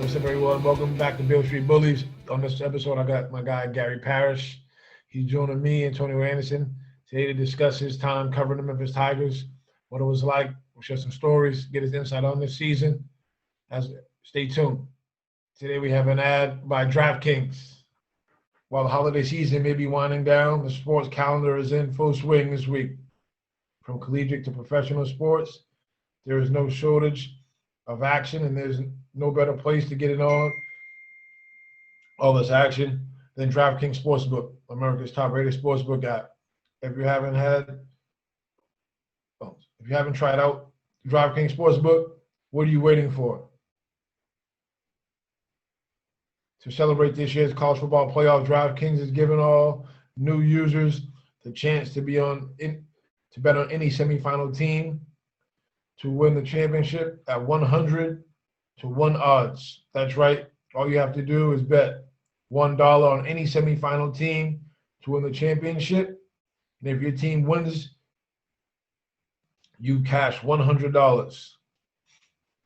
What's up, everyone? Welcome back to Beale Street Bullies. On this episode, I got my guy, Gary Parrish. He's joining me, Antonio Anderson, today to discuss his time covering the Memphis Tigers, what it was like, we'll share some stories, get his insight on this season. Stay tuned. Today we have an ad by DraftKings. While the holiday season may be winding down, the sports calendar is in full swing this week. From collegiate to professional sports, there is no shortage of action, and there's no better place to get it on all this action than DraftKings Sportsbook, America's top-rated sportsbook app. If you haven't tried out DraftKings Sportsbook, what are you waiting for? To celebrate this year's college football playoff, DraftKings is giving all new users the chance to bet on any semifinal team to win the championship at 100 to 1 odds. That's right. All you have to do is bet $1 on any semifinal team to win the championship. And if your team wins, you cash $100.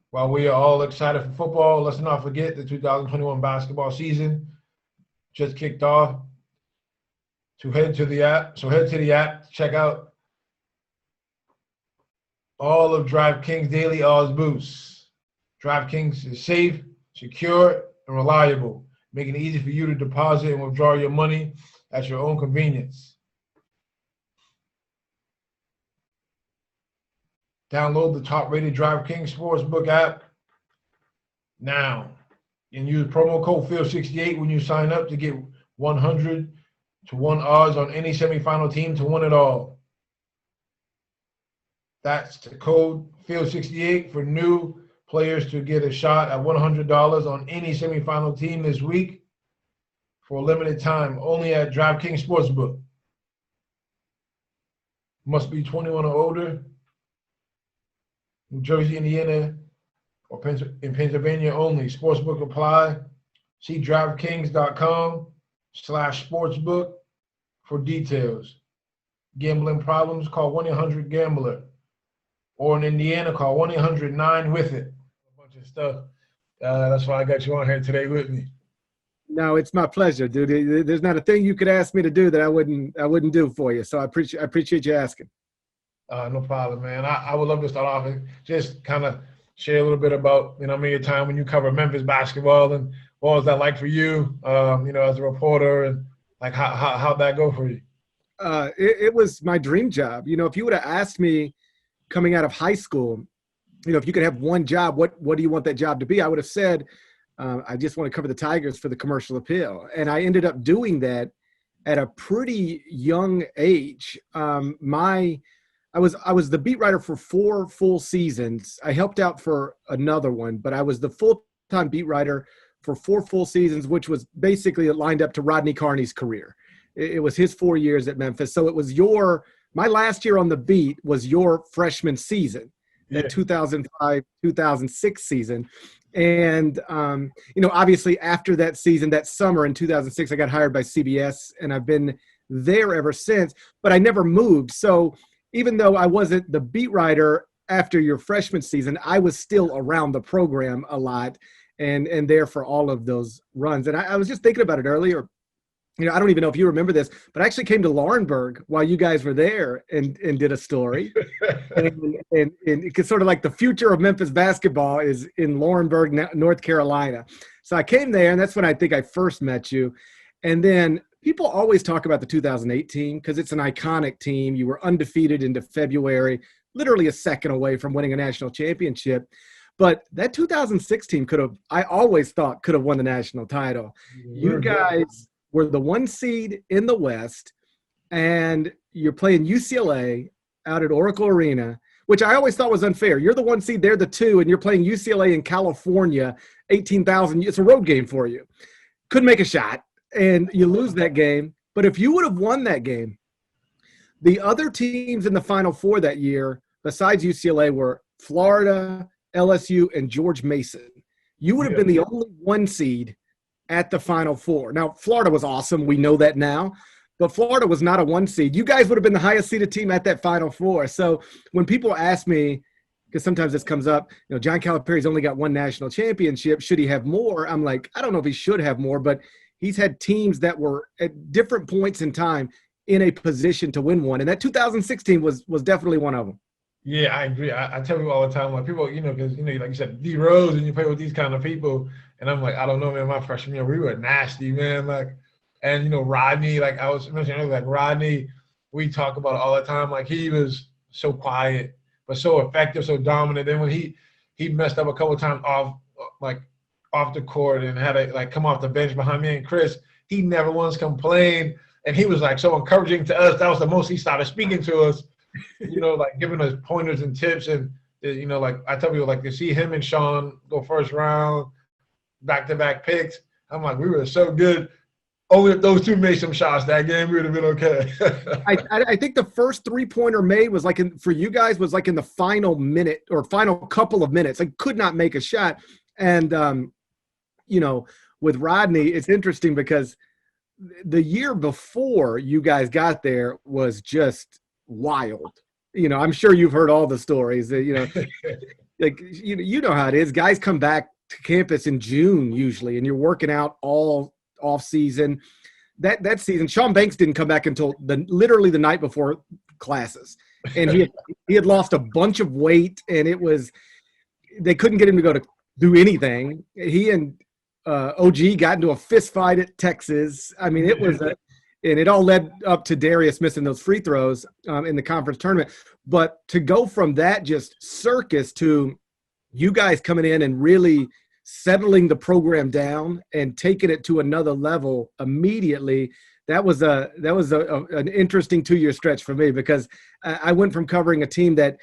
While we are all excited for football, let's not forget the 2021 basketball season just kicked off. Head to the app to check out all of DraftKings daily odds boosts. DraftKings is safe, secure, and reliable, making it easy for you to deposit and withdraw your money at your own convenience. Download the top-rated DraftKings Sportsbook app now and use promo code FIELD68 when you sign up to get 100 to 1 odds on any semifinal team to win it all. That's the code FIELD68 for new players to get a shot at $100 on any semifinal team this week for a limited time, only at DraftKings Sportsbook. Must be 21 or older. New Jersey, Indiana, or in Pennsylvania only. Sportsbook apply. See DraftKings.com/sportsbook for details. Gambling problems, call 1-800-GAMBLER. Or in Indiana, call 1-800-9-WITH-IT. A bunch of stuff. That's why I got you on here today with me. No, it's my pleasure, dude. There's not a thing you could ask me to do that I wouldn't do for you. So I appreciate you asking. No problem, man. I would love to start off and just kind of share a little bit about, your time when you cover Memphis basketball, and what was that like for you, as a reporter, and like how'd that go for you? It was my dream job. If you would have asked me coming out of high school, if you could have one job, what do you want that job to be? I would have said, I just want to cover the Tigers for the commercial appeal. And I ended up doing that at a pretty young age. I was the beat writer for 4 full seasons. I helped out for another one, but I was the full-time beat writer for 4 full seasons, which was basically lined up to Rodney Carney's career. It was his 4 years at Memphis. So it was my last year on the beat was your freshman season, that 2005-2006 season. And, obviously after that season, that summer in 2006, I got hired by CBS, and I've been there ever since, but I never moved. So even though I wasn't the beat writer after your freshman season, I was still around the program a lot and there for all of those runs. And I was just thinking about it earlier. I don't even know if you remember this, but I actually came to Laurinburg while you guys were there and did a story. and it's sort of like the future of Memphis basketball is in Laurinburg, North Carolina. So I came there, and that's when I think I first met you. And then people always talk about the 2008 team because it's an iconic team. You were undefeated into February, literally a second away from winning a national championship. But that 2006 team I always thought could have won the national title. You guys were the 1 seed in the West, and you're playing UCLA out at Oracle Arena, which I always thought was unfair. You're the 1 seed, they're the 2, and you're playing UCLA in California, 18,000. It's a road game for you. Couldn't make a shot, and you lose that game. But if you would have won that game, the other teams in the Final Four that year, besides UCLA, were Florida, LSU, and George Mason. You would have been the only 1 seed at the Final Four. Now, Florida was awesome. We know that now. But Florida was not a 1 seed. You guys would have been the highest seeded team at that Final Four. So when people ask me, because sometimes this comes up, John Calipari's only got one national championship. Should he have more? I'm like, I don't know if he should have more, but he's had teams that were at different points in time in a position to win one. And that 2016 was definitely one of them. Yeah, I agree. I tell people all the time, like people, because like you said, D Rose, and you play with these kind of people, and I'm like, I don't know, man. My freshman year, we were nasty, man. Like, and Rodney, like I was mentioning earlier, like Rodney, we talk about it all the time. Like he was so quiet, but so effective, so dominant. Then when he messed up a couple of times off the court and had to come off the bench behind me and Chris, he never once complained, and he was like so encouraging to us. That was the most he started speaking to us. Giving us pointers and tips, and I tell people, to see him and Sean go first round, back-to-back picks. I'm like, we were so good. Only if those two made some shots that game, we would have been okay. I think the first three-pointer made was for you guys was in the final minute or final couple of minutes. Could not make a shot, and with Rodney, it's interesting because the year before you guys got there was just wild. I'm sure you've heard all the stories that, you know how it is. Guys come back to campus in June usually, and you're working out all off season. That season, Sean Banks didn't come back until literally the night before classes. And he had lost a bunch of weight, and they couldn't get him to go to do anything. He and OG got into a fist fight at Texas. I mean, it was and it all led up to Darius missing those free throws in the conference tournament. But to go from that just circus to you guys coming in and really settling the program down and taking it to another level immediately, that was an interesting 2-year stretch for me, because I went from covering a team that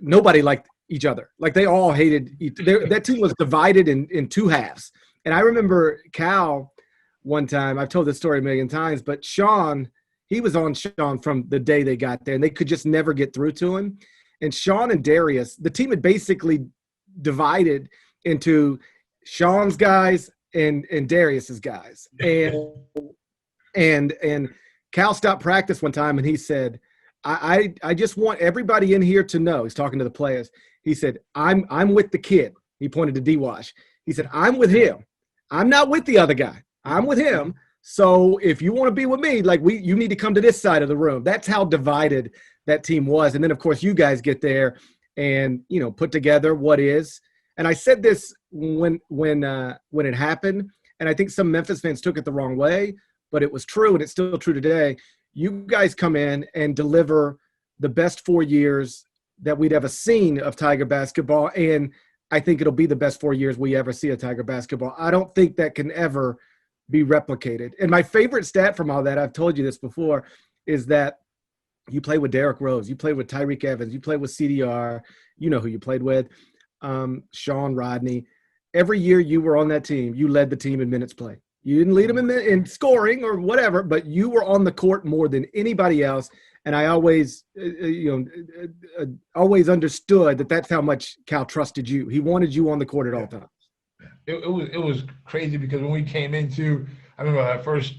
nobody liked each other. They all hated that team was divided in two halves. And I remember Cal one time, I've told this story a million times, but Sean, he was on Sean from the day they got there, and they could just never get through to him. And Sean and Darius, the team had basically divided into Sean's guys and Darius's guys. And Cal stopped practice one time, and he said, I just want everybody in here to know, he's talking to the players, he said, I'm with the kid. He pointed to D-Wash. He said, I'm with him. I'm not with the other guy. I'm with him. So if you want to be with me, you need to come to this side of the room. That's how divided that team was. And then, of course, you guys get there and, put together what is. And I said this when it happened, and I think some Memphis fans took it the wrong way, but it was true, and it's still true today. You guys come in and deliver the best 4 years that we'd ever seen of Tiger basketball, and I think it'll be the best 4 years we ever see of Tiger basketball. I don't think that can ever be replicated. And my favorite stat from all that, I've told you this before, is that you play with Derrick Rose, you play with Tyreek Evans, you play with CDR, you know who you played with, Sean, Rodney. Every year you were on that team, you led the team in minutes played. You didn't lead them in scoring or whatever, but you were on the court more than anybody else. And I always, always understood that that's how much Cal trusted you. He wanted you on the court at all times. It was crazy because when we came into, I remember that first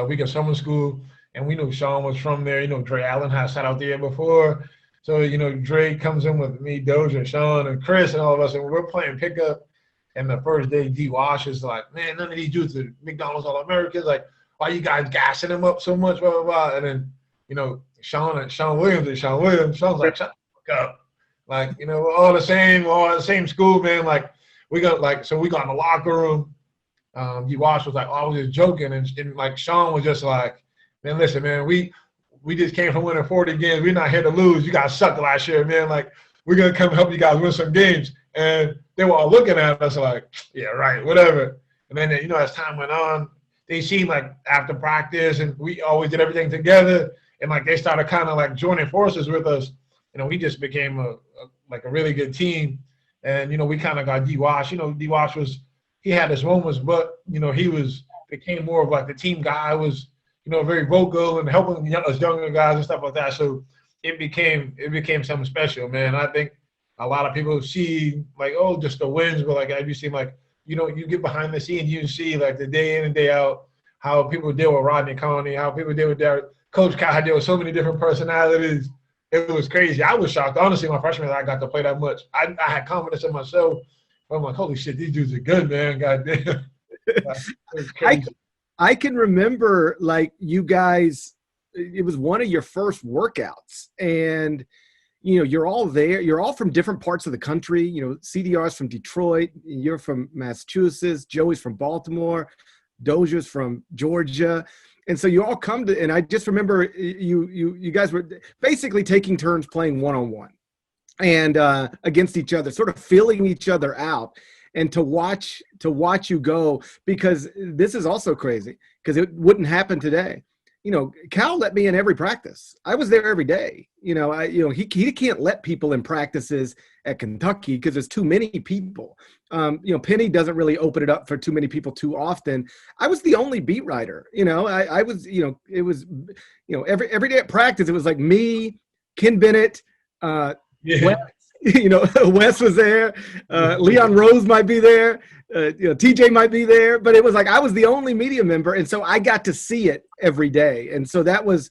week of summer school, and we knew Sean was from there. Dre Allen had sat out there before. So, Dre comes in with me, Doja, Sean, and Chris, and all of us, and we're playing pickup. And the first day, D-Wash is like, man, none of these dudes are McDonald's All-Americans. Like, why you guys gassing them up so much, blah, blah, blah. And then, Sean Williams, Sean's like, shut the fuck up. We're all the same school, man. We got in the locker room. D-Wash was like, I was just joking. And Sean was just like, man, listen, man, we just came from winning 40 games. We're not here to lose. You guys sucked last year, man. We're going to come help you guys win some games. And they were all looking at us like, yeah, right, whatever. And then, as time went on, they seemed like after practice, and we always did everything together. And they started kind of joining forces with us. We just became a really good team. And, we kind of got D-Wash. D-Wash he had his moments, but, he became more of the team guy, was, very vocal and helping us younger guys and stuff like that. So it became something special, man. I think a lot of people see just the wins, but have you seen you get behind the scenes, you see the day in and day out how people deal with Rodney Coney, how people deal with Derek. Coach Cal deal with so many different personalities, it was crazy. I was shocked. Honestly, my freshman year, I got to play that much. I had confidence in myself. I'm like, holy shit, these dudes are good, man. Goddamn. It was I crazy. I can remember like you guys. It was one of your first workouts, and you're all there. You're all from different parts of the country. CDR's from Detroit. You're from Massachusetts. Joey's from Baltimore. Dozier's from Georgia. And so you all come to, and I just remember you guys were basically taking turns playing one-on-one and against each other, sort of filling each other out. And to watch you go, because this is also crazy because it wouldn't happen today. Cal let me in every practice. I was there every day. He can't let people in practices at Kentucky because there's too many people. Penny doesn't really open it up for too many people too often. I was the only beat writer. I was, it was, every day at practice, it was like me, Ken Bennett, Yeah. Wes was there. Leon Rose might be there. TJ might be there. But it was like I was the only media member, and so I got to see it every day. And so that was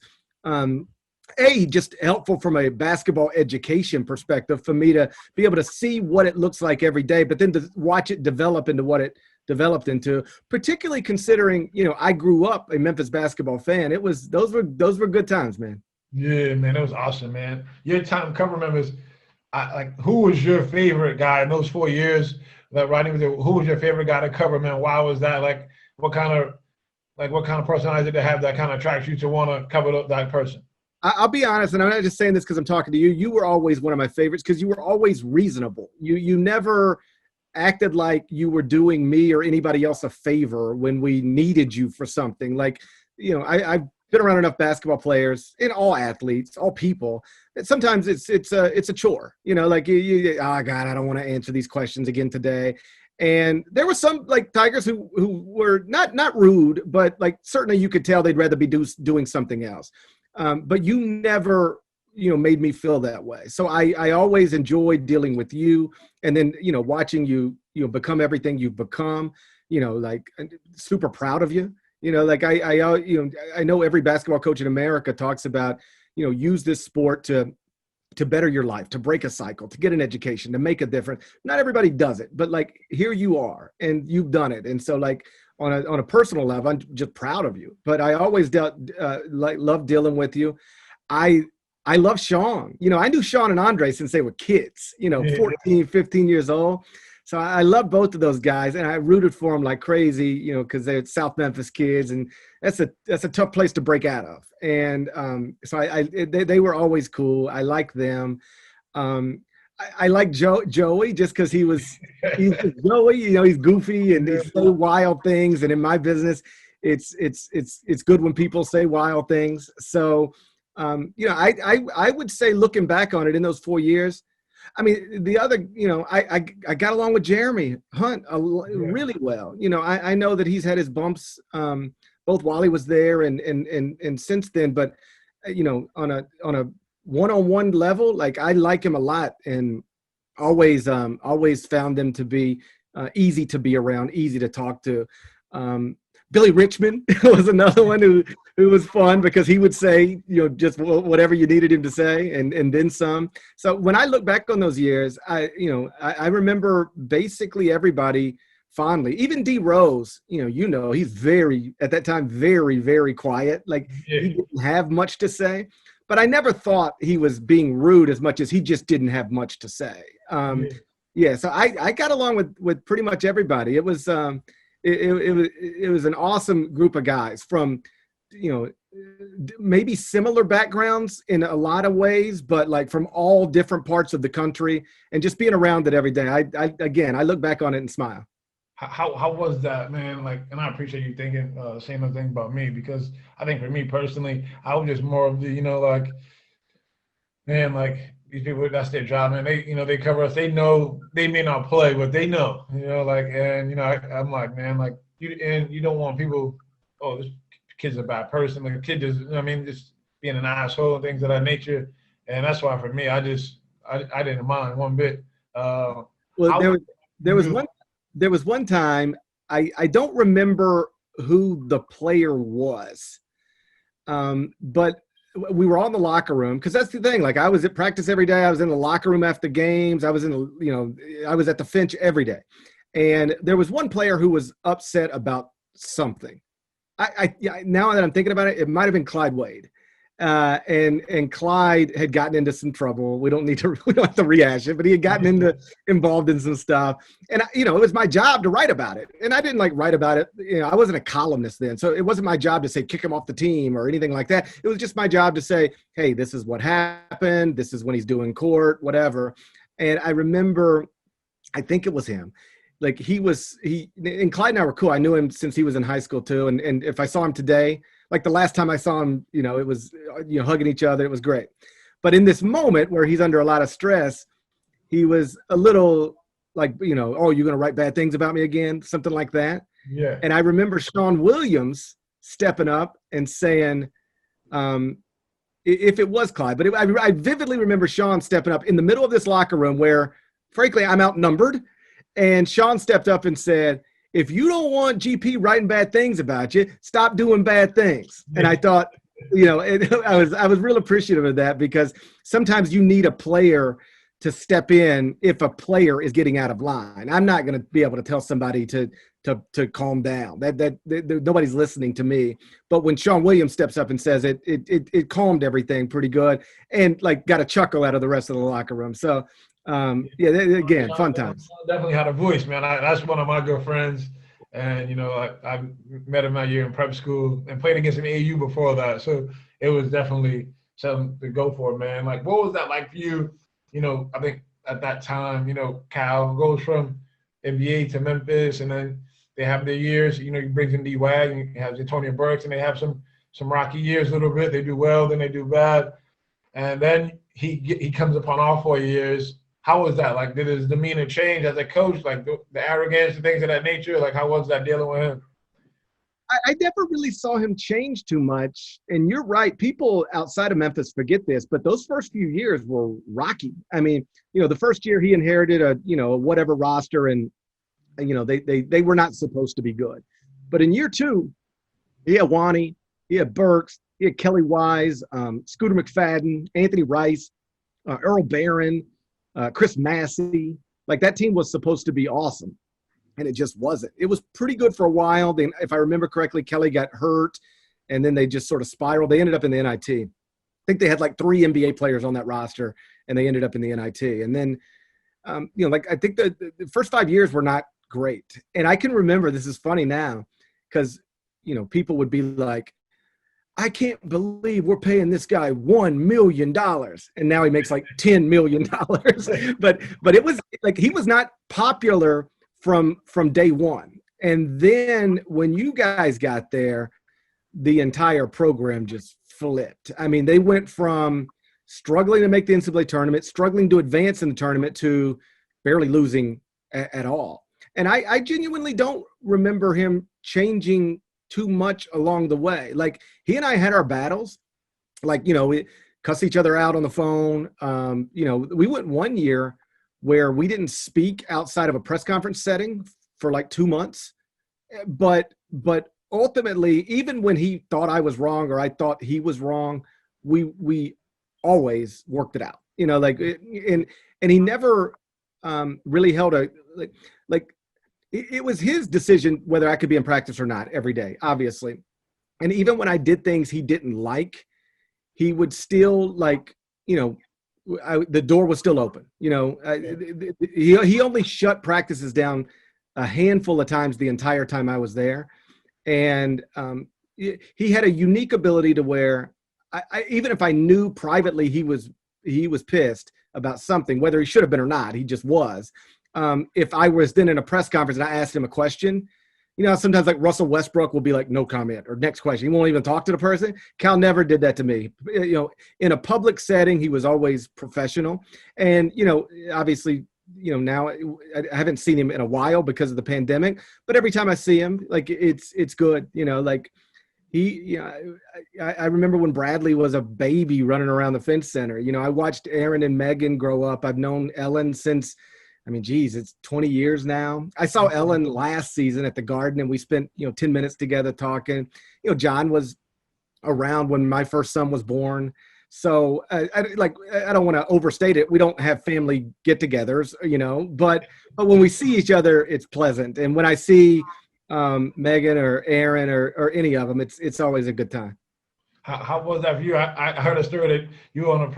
just helpful from a basketball education perspective for me to be able to see what it looks like every day, but then to watch it develop into what it developed into. Particularly considering I grew up a Memphis basketball fan. Those were good times, man. Yeah, man, it was awesome, man. Your time cover members. Who was your favorite guy in those 4 years that writing with you? Who was your favorite guy to cover, man? Why was that? What kind of personality did they have that kind of attracts you to want to cover that person? I'll be honest, and I'm not just saying this because I'm talking to you. You were always one of my favorites because you were always reasonable. You never acted like you were doing me or anybody else a favor when we needed you for something. I've been around enough basketball players and all athletes, all people. Sometimes it's a chore, oh God, I don't want to answer these questions again today. And there were some Tigers who were not rude, but certainly you could tell they'd rather be doing something else. But you never, made me feel that way. So I always enjoyed dealing with you, and then watching you become everything you've become. Super proud of you. I know every basketball coach in America talks about, use this sport to better your life, to break a cycle, to get an education, to make a difference. Not everybody does it, but here you are and you've done it. And so on a personal level, I'm just proud of you, but I always love dealing with you. I love Sean. I knew Sean and Andre since they were kids, 14, 15 years old. So I love both of those guys, and I rooted for them like crazy, because they're South Memphis kids, and that's a tough place to break out of. And so they were always cool. I like them. I like Joey just because he's Joey. He's goofy and he say wild things. And in my business, it's good when people say wild things. So I would say, looking back on it in those 4 years. I mean, the other, I got along with Jeremy Hunt really well. I know that he's had his bumps, both while he was there and since then. But on a one-on-one level, I like him a lot, and always found them to be easy to be around, easy to talk to. Billy Richmond was another one who was fun because he would say, just whatever you needed him to say and then some. So when I look back on those years, I remember basically everybody fondly. Even D Rose, he's at that time, very, very quiet. He didn't have much to say, but I never thought he was being rude as much as he just didn't have much to say. So I got along with pretty much everybody. It was, it was an awesome group of guys from, maybe similar backgrounds in a lot of ways, but from all different parts of the country, and just being around it every day. I look back on it and smile. How was that, man? And I appreciate you thinking same thing about me, because I think for me personally, I was just more of the, these people, that's their job, man. They cover us. They know they may not play, but they know, I'm like, man, you don't want people, oh, this kid's a bad person. The kid is, just being an asshole and things of that nature. And that's why for me, I didn't mind one bit. There was one time, I don't remember who the player was, but we were all in the locker room, because that's the thing. Like, I was at practice every day. I was in the locker room after games. I was I was at the Finch every day. And there was one player who was upset about something. Now that I'm thinking about it, it might have been Clyde Wade. And Clyde had gotten into some trouble. We don't have to rehash it, but he had gotten involved in some stuff. And it was my job to write about it. And I didn't write about it. I wasn't a columnist then. So it wasn't my job to say, kick him off the team or anything like that. It was just my job to say, hey, this is what happened. This is when he's doing court, whatever. And I remember, I think it was him. Like, and Clyde and I were cool. I knew him since he was in high school too. And if I saw him today, like the last time I saw him, it was, hugging each other. It was great. But in this moment where he's under a lot of stress, he was a little like, oh, you're going to write bad things about me again? Something like that. Yeah. And I remember Sean Williams stepping up and saying, if it was Clyde, but I vividly remember Sean stepping up in the middle of this locker room where, frankly, I'm outnumbered. And Sean stepped up and said, if you don't want GP writing bad things about you, stop doing bad things. And I thought, I was real appreciative of that, because sometimes you need a player to step in if a player is getting out of line. I'm not going to be able to tell somebody to calm down. That nobody's listening to me. But when Sean Williams steps up and says it calmed everything pretty good, and got a chuckle out of the rest of the locker room. So again, fun times. Definitely had a voice, man. That's one of my good friends. And, I met him that year in prep school and played against him AU before that. So it was definitely something to go for, man. Like, what was that like for you? I think at that time, Cal goes from NBA to Memphis, and then they have their years. He brings in D-Wag, and he has Antonio Burks, and they have some rocky years a little bit. They do well, then they do bad. And then he comes upon all 4 years. How was that? Like, did his demeanor change as a coach? Like the arrogance and things of that nature? Like, how was that dealing with him? I never really saw him change too much. And you're right. People outside of Memphis forget this, but those first few years were rocky. I mean, the first year he inherited a whatever roster, and they were not supposed to be good. But in year two, he had Wani, he had Burks, he had Kelly Wise, Scooter McFadden, Anthony Rice, Earl Barron, Chris Massey. Like, that team was supposed to be awesome, and it just wasn't. It was pretty good for a while. Then, if I remember correctly, Kelly got hurt, and then they just sort of spiraled. They ended up in the NIT. I think they had 3 NBA players on that roster, and they ended up in the NIT. And then, I think the first 5 years were not great. And I can remember, this is funny now, because, people would be like, I can't believe we're paying this guy $1 million. And now he makes $10 million. But it was he was not popular from day one. And then when you guys got there, the entire program just flipped. I mean, they went from struggling to make the NCAA tournament, struggling to advance in the tournament, to barely losing at all. And I genuinely don't remember him changing too much along the way. He and I had our battles, we cuss each other out on the phone. We went 1 year where we didn't speak outside of a press conference setting for 2 months. But ultimately, even when he thought I was wrong or I thought he was wrong, we always worked it out, and he never really held it was his decision whether I could be in practice or not every day, obviously. And even when I did things he didn't like, he would still the door was still open. He only shut practices down a handful of times the entire time I was there. And he had a unique ability to where I even if I knew privately he was pissed about something, whether he should have been or not, he just was. If I was then in a press conference and I asked him a question, sometimes Russell Westbrook will be no comment or next question. He won't even talk to the person. Cal never did that to me. In a public setting, he was always professional. And, obviously, now I haven't seen him in a while because of the pandemic, but every time I see him, it's good, I remember when Bradley was a baby running around the Finch Center. I watched Aaron and Megan grow up. I've known Ellen since, it's 20 years now. I saw Ellen last season at the Garden, and we spent, 10 minutes together talking. John was around when my first son was born. So I don't want to overstate it. We don't have family get-togethers, but when we see each other, it's pleasant. And when I see Megan or Aaron or any of them, it's always a good time. How was that for you? I heard a story that you were on a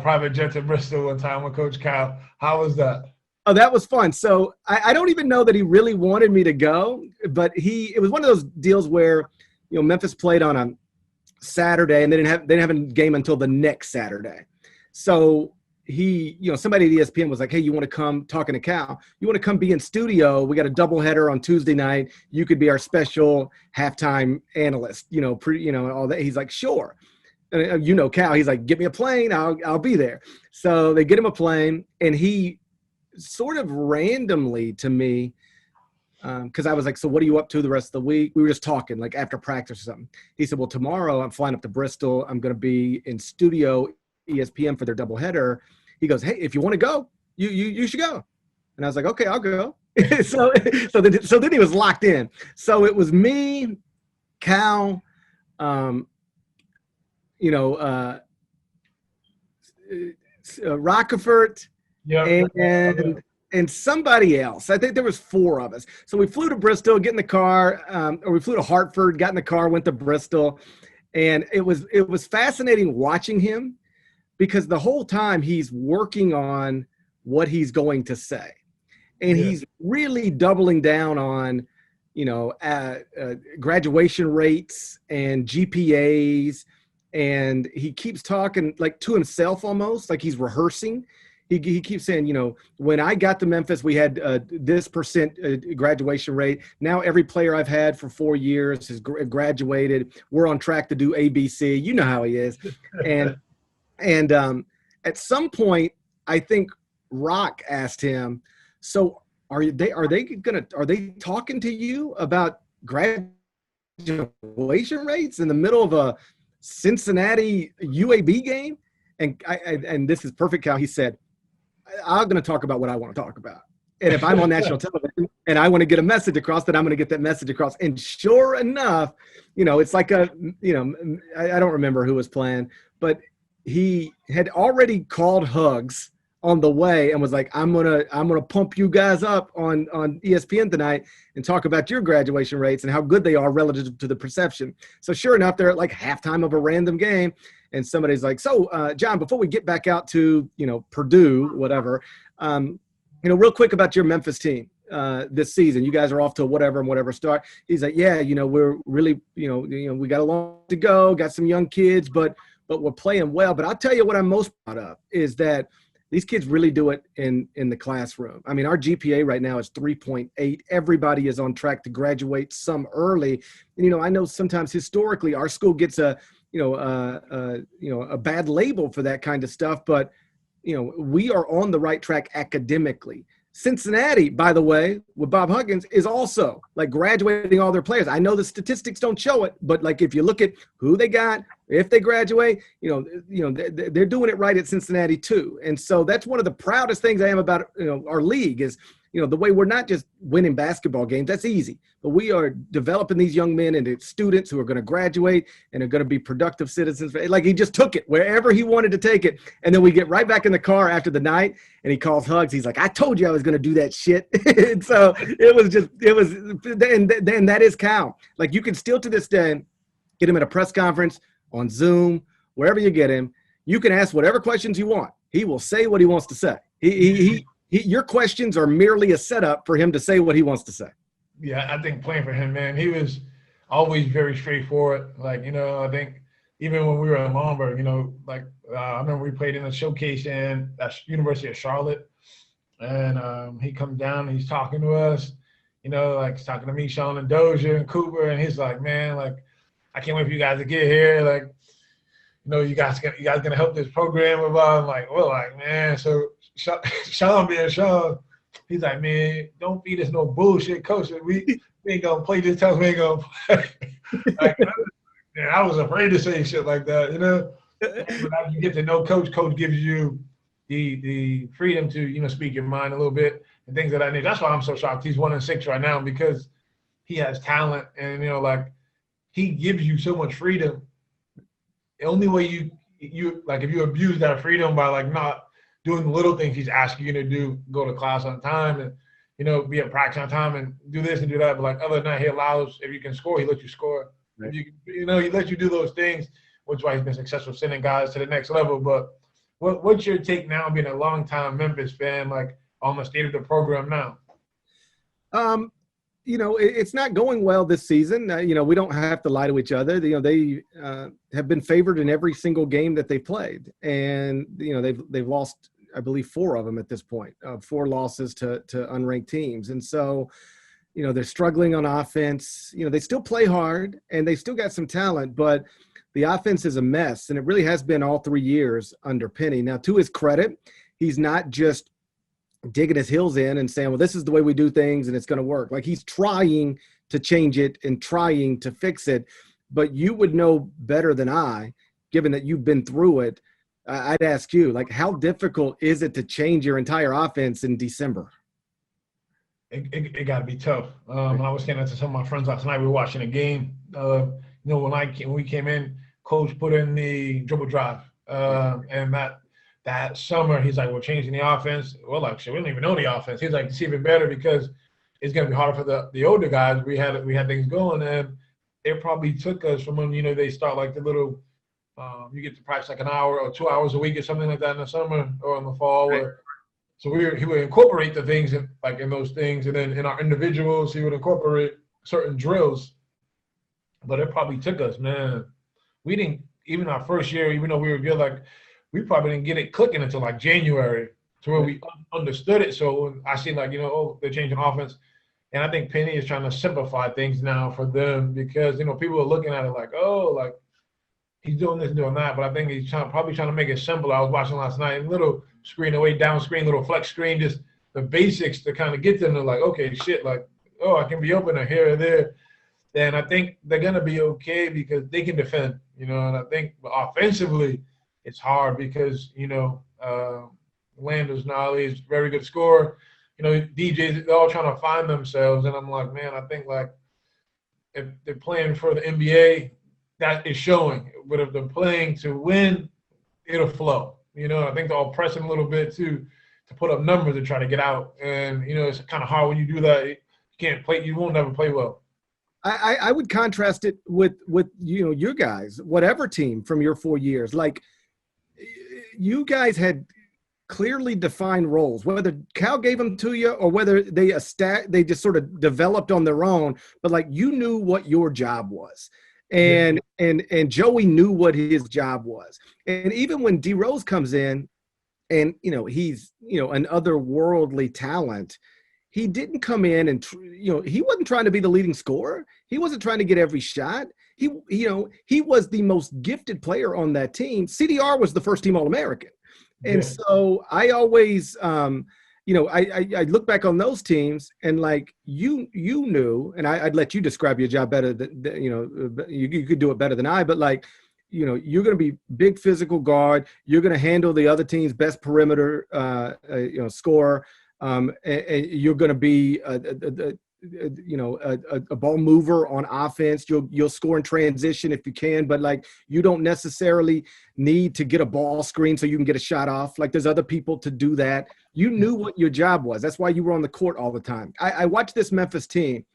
private jet to Bristol one time with Coach Cal. How was that? Oh, that was fun. So I don't even know that he really wanted me to go, but it was one of those deals where, Memphis played on a Saturday and they didn't have a game until the next Saturday. So somebody at ESPN was like, hey, you want to come, talking to Cal, you want to come be in studio? We got a doubleheader on Tuesday night. You could be our special halftime analyst, all that. He's like, sure. And, Cal, he's like, get me a plane. I'll be there. So they get him a plane, and he sort of randomly to me, because I was like, so what are you up to the rest of the week? We were just talking like after practice or something. He said, well, tomorrow I'm flying up to Bristol. I'm going to be in studio ESPN for their doubleheader. He goes, hey, if you want to go, you should go. And I was like, okay, I'll go. so then he was locked in. So it was me, Cal, Rockefort, and somebody else. I think there was 4 of us. So we flew to Bristol, get in the car, or we flew to Hartford, got in the car, went to Bristol. And it was fascinating watching him, because the whole time he's working on what he's going to say. And he's really doubling down on, graduation rates and GPAs. And he keeps talking like to himself almost, like he's rehearsing. He keeps saying, when I got to Memphis, we had this percent graduation rate. Now every player I've had for 4 years has graduated. We're on track to do ABC. You know how he is. And at some point, I think Rock asked him, so are they talking to you about graduation rates in the middle of a Cincinnati UAB game? And this is perfect, Cal. He said, I'm going to talk about what I want to talk about. And if I'm on national television and I want to get a message across, then I'm going to get that message across. And sure enough, it's like I don't remember who was playing, but he had already called Hugs on the way and was like, I'm gonna pump you guys up on ESPN tonight and talk about your graduation rates and how good they are relative to the perception. So sure enough, they're at like halftime of a random game, and somebody's like, so John, before we get back out to Purdue, whatever, real quick about your Memphis team this season. You guys are off to whatever start. He's like, yeah, we're really we got a long to go, got some young kids, but we're playing well. But I'll tell you what I'm most proud of is that these kids really do it in the classroom. I mean, our GPA right now is 3.8. Everybody is on track to graduate, some early. And, I know sometimes historically our school gets a bad label for that kind of stuff, but, we are on the right track academically. Cincinnati, by the way, with Bob Huggins, is also like graduating all their players. I know the statistics don't show it, but like if you look at who they got, if they graduate, they're doing it right at Cincinnati too. And so that's one of the proudest things I am about our league is the way we're not just winning basketball games. That's easy, but we are developing these young men into students who are going to graduate and are going to be productive citizens. Like he just took it wherever he wanted to take it. And then we get right back in the car after the night and he calls Hugs. He's like, I told you I was going to do that shit. And so and that is Cal. Like you can still to this day get him at a press conference on Zoom, wherever you get him. You can ask whatever questions you want. He will say what he wants to say. Your questions are merely a setup for him to say what he wants to say. Yeah, I think playing for him, man, he was always very straightforward. Like, I think even when we were in Lombard, I remember we played in a showcase in University of Charlotte, and he comes down and he's talking to us, he's talking to me, Sean, and Dozier and Cooper, and he's like, man, like, I can't wait for you guys to get here. Like, you guys gonna help this program about. I'm like, well, like, man, so Sean being Sean, he's like, man, don't feed us no bullshit, coach. We ain't gonna play this time. We ain't gonna play. Like, man, I was afraid to say shit like that, But as you get to know coach gives you the freedom to speak your mind a little bit and things of that nature. That's why I'm so shocked. He's 1-6 right now because he has talent and he gives you so much freedom. The only way you like, if you abuse that freedom by like not doing the little things he's asking you to do, go to class on time and, you know, be at practice on time and do this and do that. But like other than that, he allows, if you can score, he lets you score. Right. If you know, he lets you do those things, which is why he's been successful sending guys to the next level. But what's your take now, being a longtime Memphis fan, like on the state of the program now? You know, it's not going well this season. You know, we don't have to lie to each other. You know, they have been favored in every single game that they played, and you know they've lost, I believe, 4 of them at this point. 4 losses to unranked teams, and so you know they're struggling on offense. You know, they still play hard and they still got some talent, but the offense is a mess, and it really has been all 3 years under Penny. Now, to his credit, he's not just digging his heels in and saying, well, this is the way we do things and it's going to work. Like, he's trying to change it and trying to fix it. But you would know better than I, given that you've been through it. I'd ask you, like, how difficult is it to change your entire offense in December? It got to be tough. I was saying that to some of my friends last night. We were watching a game. You know, when we came in, coach put in the dribble drive. And that summer, he's like, we're changing the offense. Well, like, shit, we don't even know the offense. He's like, it's even better because it's going to be harder for the older guys. We had things going, and it probably took us from when, you know, they start like the little, you get to practice like an hour or 2 hours a week or something like that in the summer or in the fall. Right. So he would incorporate the things in those things. And then in our individuals, he would incorporate certain drills. But it probably took us, man. We didn't, even our first year, even though we were good, like, we probably didn't get it clicking until like January to where we understood it. So when I see like, you know, oh, they're changing offense. And I think Penny is trying to simplify things now for them because, you know, people are looking at it like, oh, like he's doing this and doing that. But I think he's probably trying to make it simple. I was watching last night, little screen away, down screen, little flex screen, just the basics to kind of get them to like, okay, shit, like, oh, I can be open here or there. And I think they're going to be okay because they can defend, you know, and I think offensively, it's hard because, you know, Landers Nolly is a very good scorer. You know, DJs, they're all trying to find themselves. And I'm like, man, I think, like, if they're playing for the NBA, that is showing. But if they're playing to win, it'll flow. You know, I think they're all pressing a little bit, too, to put up numbers and try to get out. And, you know, it's kind of hard when you do that. You can't play. You won't never play well. I would contrast it with, you know, your guys, whatever team from your 4 years. Like, you guys had clearly defined roles, whether Cal gave them to you or whether they just sort of developed on their own. But like, you knew what your job was, and Joey knew what his job was. And even when D Rose comes in, and you know he's, you know, an otherworldly talent, he didn't come in and you know, he wasn't trying to be the leading scorer. He wasn't trying to get every shot. He was the most gifted player on that team. CDR was the first team All-American. And so I always, you know, I look back on those teams and like you knew, and I'd let you describe your job better than, you know, you could do it better than I, but like, you know, you're going to be big physical guard. You're going to handle the other team's best perimeter, you know, scorer. And you're going to be a ball mover on offense. You'll score in transition if you can, but like, you don't necessarily need to get a ball screen so you can get a shot off. Like, there's other people to do that. You knew what your job was. That's why you were on the court all the time. I watched this Memphis team,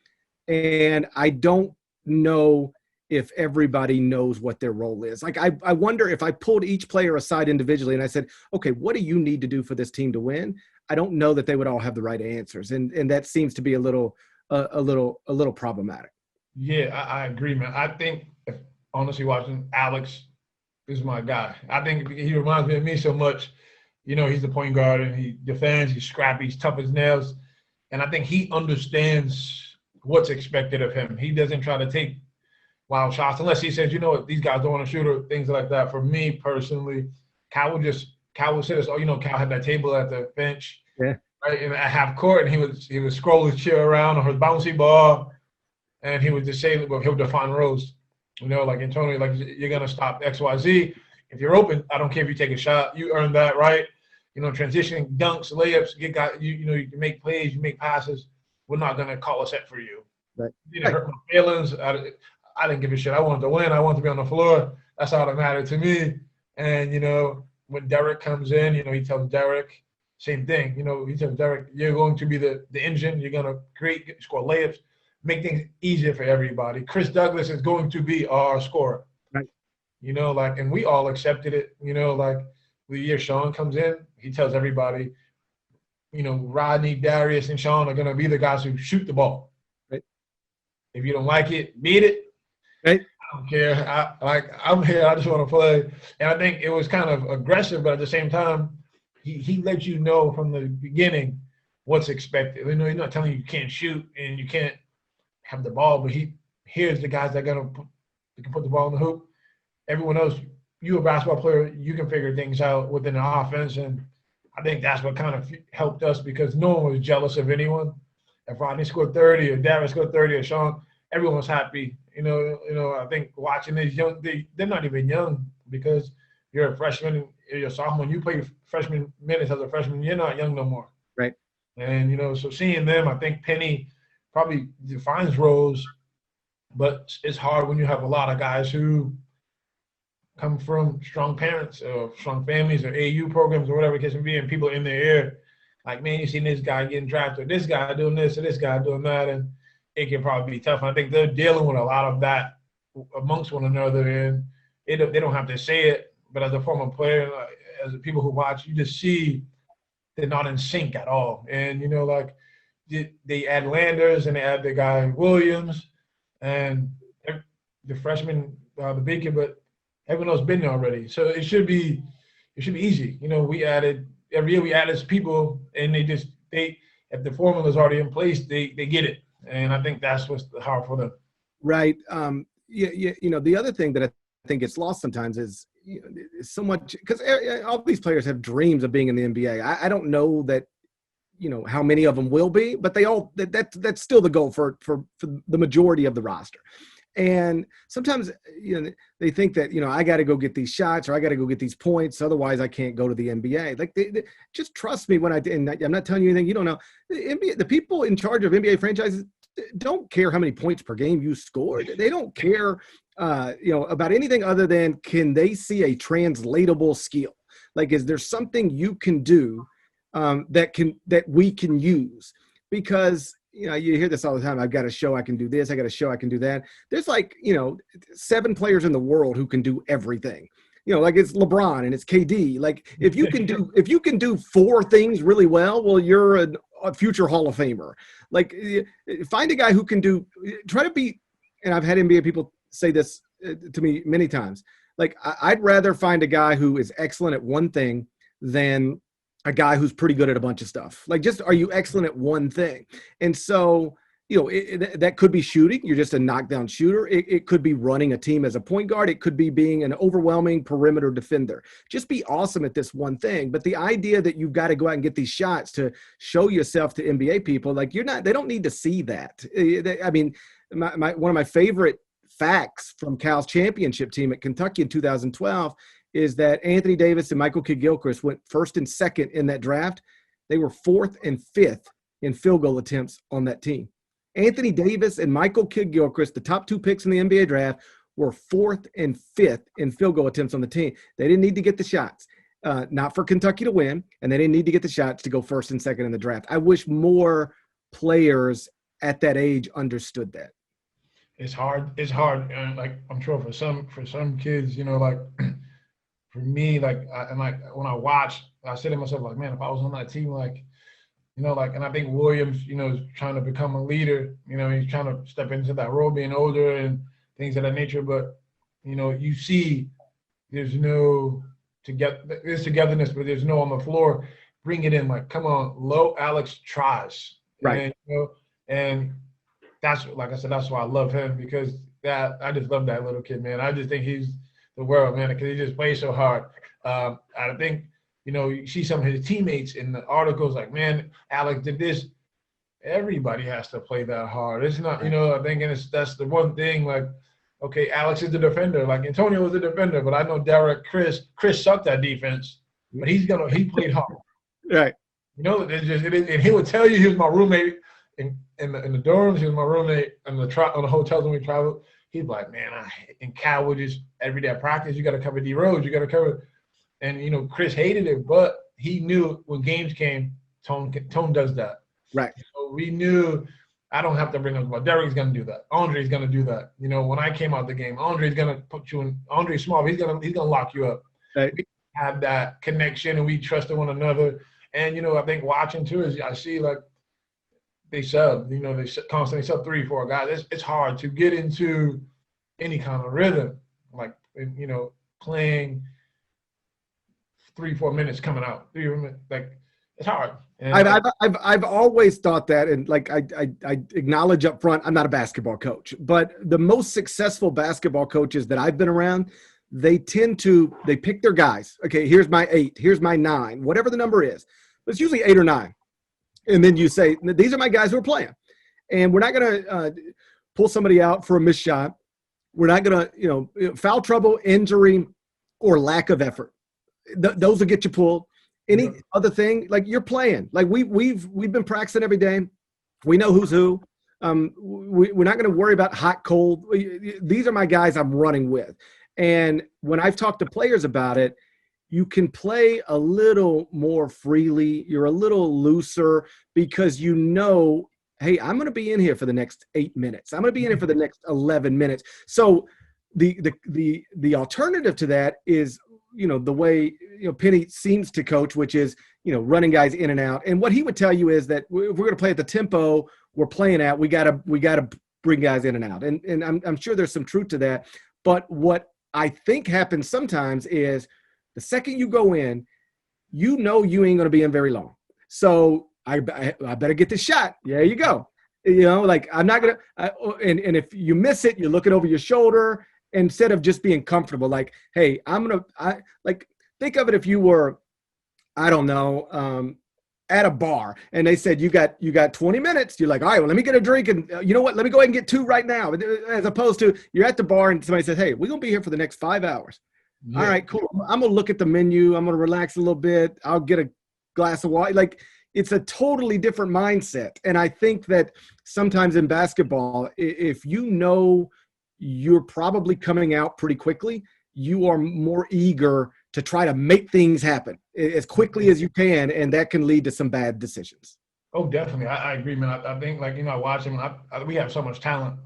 and I don't know if everybody knows what their role is. Like, I wonder if I pulled each player aside individually and I said, okay, what do you need to do for this team to win? I don't know that they would all have the right answers. And that seems to be a little problematic. Yeah, I agree, man. I think, if honestly, watching Alex is my guy. I think he reminds me of me so much. You know, he's the point guard and he defends, he's scrappy, he's tough as nails. And I think he understands what's expected of him. He doesn't try to take wild shots unless he says, you know what, these guys don't want to shoot or things like that. For me personally, Cal would sit us, oh, you know, Cal had that table at the bench. Yeah. Right, and at half court, and he would scroll his chair around on his bouncy ball, and he would just say, well, he'll define roles. You know, like Antonio, like, you're gonna stop X, Y, Z. If you're open, I don't care if you take a shot, you earn that, right? You know, transitioning, dunks, layups, you know, you can make plays, you make passes. We're not gonna call a set for you. Right. You know, hurt my feelings. I didn't give a shit. I wanted to win. I wanted to be on the floor. That's all that mattered to me. And, when Derek comes in, he tells Derek, same thing. He tells Derek, you're going to be the engine. You're going to score layups, make things easier for everybody. Chris Douglas is going to be our scorer. Right. And we all accepted it. The year Sean comes in, he tells everybody, Rodney, Darius, and Sean are going to be the guys who shoot the ball. Right. If you don't like it, beat it. Right. I don't care. I'm here. I just want to play. And I think it was kind of aggressive, but at the same time, he lets you know from the beginning what's expected. He's not telling you can't shoot and you can't have the ball, but here's the guys that can put the ball in the hoop. Everyone else, you're a basketball player, you can figure things out within the offense. And I think that's what kind of helped us because no one was jealous of anyone. If Rodney scored 30 or Darius scored 30 or Sean, everyone was happy. I think watching these young, they're not even young because you're a freshman, you're a sophomore, you play freshman minutes as a freshman, you're not young no more. Right. And, so seeing them, I think Penny probably defines roles, but it's hard when you have a lot of guys who come from strong parents or strong families or AU programs or whatever it can be, and people in their ear, like, man, you seen this guy getting drafted, this guy doing this, or this guy doing that, and it can probably be tough. I think they're dealing with a lot of that amongst one another, and they don't have to say it, but as a former player, as the people who watch, you just see they're not in sync at all. And, they add Landers and they add the guy Williams and the freshman, the big kid, but everyone else been there already. So it should be easy. Every year we added people and if the formula's already in place, they get it. And I think that's what's hard for them. Right. The other thing that I think gets lost sometimes is so much because all these players have dreams of being in the NBA. I don't know that, how many of them will be, but they all that's still the goal for the majority of the roster. And sometimes, they think that, I got to go get these shots or I got to go get these points. Otherwise I can't go to the NBA. Like they just trust me when and I'm not telling you anything you don't know. The people in charge of NBA franchises don't care how many points per game you scored. They don't care, about anything other than can they see a translatable skill? Like, is there something you can do that we can use? Because you hear this all the time. I've got to show I can do this. I got to show I can do that. There's 7 players in the world who can do everything. Like it's LeBron and it's KD. Like if you can do 4 things really well, you're a future Hall of Famer. Like find a guy who can try to be, and I've had NBA people say this to me many times. Like I'd rather find a guy who is excellent at one thing than a guy who's pretty good at a bunch of stuff. Like just, are you excellent at one thing? And so, that could be shooting. You're just a knockdown shooter. It could be running a team as a point guard. It could be being an overwhelming perimeter defender. Just be awesome at this one thing. But the idea that you've got to go out and get these shots to show yourself to NBA people, like they don't need to see that. I mean, one of my favorite facts from Cal's championship team at Kentucky in 2012 is that Anthony Davis and Michael Kidd-Gilchrist went 1st and 2nd in that draft. They were 4th and 5th in field goal attempts on that team. Anthony Davis and Michael Kidd-Gilchrist, the top 2 picks in the NBA draft, were 4th and 5th in field goal attempts on the team. They didn't need to get the shots, not for Kentucky to win, and they didn't need to get the shots to go 1st and 2nd in the draft. I wish more players at that age understood that. It's hard. It's hard. Like I'm sure for some kids, for me, when I watch, I say to myself, like, man, if I was on that team, and I think Williams, is trying to become a leader. He's trying to step into that role, being older and things of that nature. But, you see there's togetherness, but there's no on the floor. Bring it in, like, come on, low Alex tries. Right. And that's, like I said, that's why I love him because I just love that little kid, man. I just think he's the world, man, because he just plays so hard. I think, you see some of his teammates in the articles like, man, Alex did this. Everybody has to play that hard. It's not, I think that's the one thing, like, okay, Alex is the defender. Like, Antonio was the defender, but I know Derek, Chris sucked at defense, but he played hard. Right. And he would tell you he was my roommate in the dorms. He was my roommate on the hotels when we traveled. he's like, man, and Cal would just every day at practice, you got to cover D Rose, you got to cover, and Chris hated it, but he knew when games came, Tone does that. Right. So we knew I don't have to bring up about Derek's gonna do that. Andre's gonna do that. When I came out the game, Andre's gonna put you in. Andre's small. He's gonna lock you up. Right. We had that connection and we trusted one another. And I think watching too is I see like they sub. They constantly sub 3-4 guys. It's hard to get into any kind of rhythm, like playing 3-4 minutes coming out. 3 minutes, like it's hard. And I've always thought that, and like I acknowledge up front, I'm not a basketball coach, but the most successful basketball coaches that I've been around, they pick their guys. Okay, here's my 8, here's my 9, whatever the number is. But it's usually 8 or 9. And then you say, these are my guys who are playing. And we're not going to pull somebody out for a missed shot. We're not going to, foul trouble, injury, or lack of effort. Those will get you pulled. Any other thing, like you're playing. Like we've been practicing every day. We know who's who. We're not going to worry about hot, cold. These are my guys I'm running with. And when I've talked to players about it, you can play a little more freely. You're a little looser because hey, I'm going to be in here for the next 8 minutes. I'm going to be in here for the next 11 minutes. So the alternative to that is, the way, Penny seems to coach, which is, running guys in and out. And what he would tell you is that if we're going to play at the tempo we're playing at, we got to bring guys in and out. And I'm sure there's some truth to that. But what I think happens sometimes is the second you go in, you ain't going to be in very long. So I better get this shot. There you go. Like I'm not going to, and if you miss it, you're looking over your shoulder instead of just being comfortable. Like, hey, think of it if you were, I don't know, at a bar and they said, you got 20 minutes. You're like, all right, well, let me get a drink. And you know what? Let me go ahead and get 2 right now. As opposed to you're at the bar and somebody says, hey, we're going to be here for the next 5 hours. Yeah. All right, cool. I'm going to look at the menu. I'm going to relax a little bit. I'll get a glass of water. Like it's a totally different mindset. And I think that sometimes in basketball, if you're probably coming out pretty quickly, you are more eager to try to make things happen as quickly as you can, and that can lead to some bad decisions. Oh, definitely. I agree, man. I think, like, watching, we have so much talent.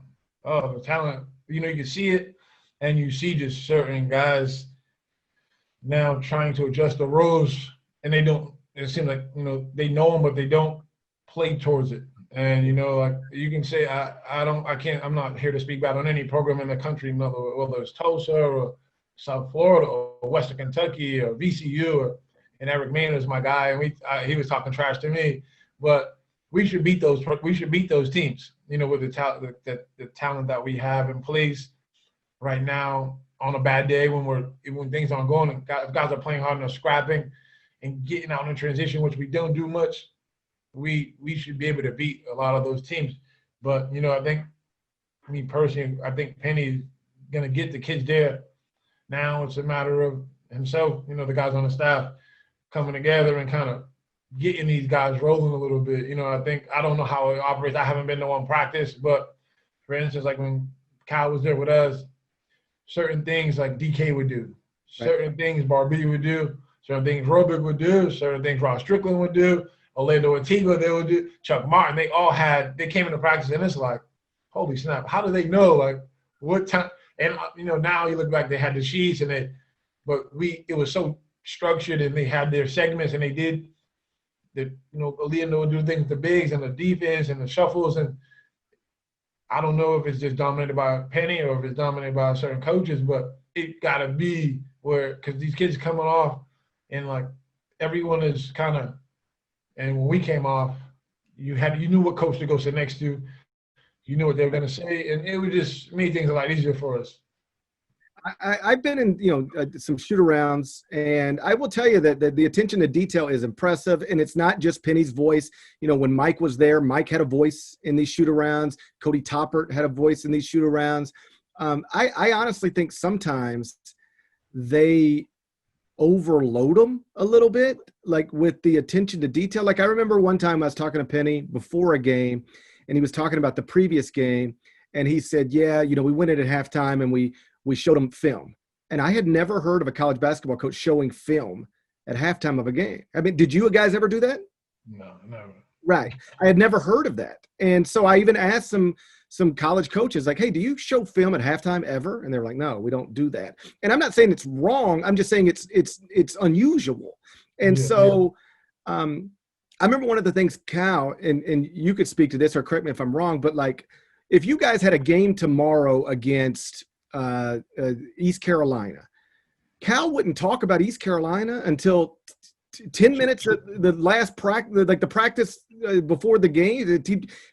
Oh, the talent, you can see it, and you see just certain guys now trying to adjust the roles, and they don't, it seems like, they know them, but they don't play towards it. And, like you can say, I'm not here to speak bad on any program in the country, whether it's Tulsa or South Florida or Western Kentucky or VCU, and Eric Maynard is my guy, and he was talking trash to me, but we should beat those teams, with the talent that we have in place right now. On a bad day when things aren't going, and guys are playing hard and they're scrapping and getting out in transition, which we don't do much. We should be able to beat a lot of those teams. But, I think, me personally, I think Penny's going to get the kids there. Now it's a matter of himself, the guys on the staff coming together and kind of getting these guys rolling a little bit. I don't know how it operates. I haven't been to one practice, but for instance, like when Kyle was there with us, certain things like DK would do, certain things Barbie would do, certain things Robic would do, certain things Ross Strickland would do, Orlando Antigua they would do, Chuck Martin. They came into practice and it's like, holy snap, how do they know like what time? And now you look back, they had the sheets and it was so structured and they had their segments and they did Orlando would do things with the bigs and the defense and the shuffles, and I don't know if it's just dominated by Penny or if it's dominated by certain coaches, but it gotta be because these kids coming off and like everyone is kind of, and when we came off, you knew what coach to go sit next to. You knew what they were going to say, and it would just made things a lot easier for us. I've been in, some shoot-arounds, and I will tell you that the attention to detail is impressive, and it's not just Penny's voice. When Mike was there, Mike had a voice in these shoot-arounds. Cody Toppert had a voice in these shoot-arounds. I honestly think sometimes they overload them a little bit, like with the attention to detail. Like I remember one time I was talking to Penny before a game, and he was talking about the previous game, And he said, yeah, we went in at halftime and we showed him film. And I had never heard of a college basketball coach showing film at halftime of a game. I mean, did you guys ever do that? No, never. Right. I had never heard of that. And so I even asked some college coaches, like, hey, do you show film at halftime ever? And they're like, no, we don't do that. And I'm not saying it's wrong. I'm just saying it's unusual. And so I remember one of the things, Cal, and you could speak to this or correct me if I'm wrong, but like if you guys had a game tomorrow against East Carolina, Cal wouldn't talk about East Carolina until 10 minutes of the last practice, like the practice before the game.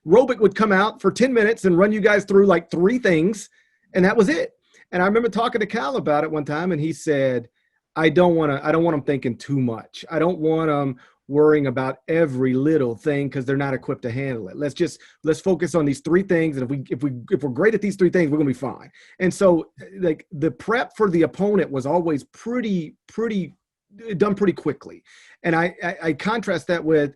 Robic would come out for 10 minutes and run you guys through like 3 things, and that was it. And I remember talking to Cal about it one time, and he said, I don't want them thinking too much. I don't want them worrying about every little thing because they're not equipped to handle it. Let's focus on these 3 things, and if we're great at these 3 things, we're gonna be fine. And so, like, the prep for the opponent was always pretty done pretty quickly. And I contrast that with,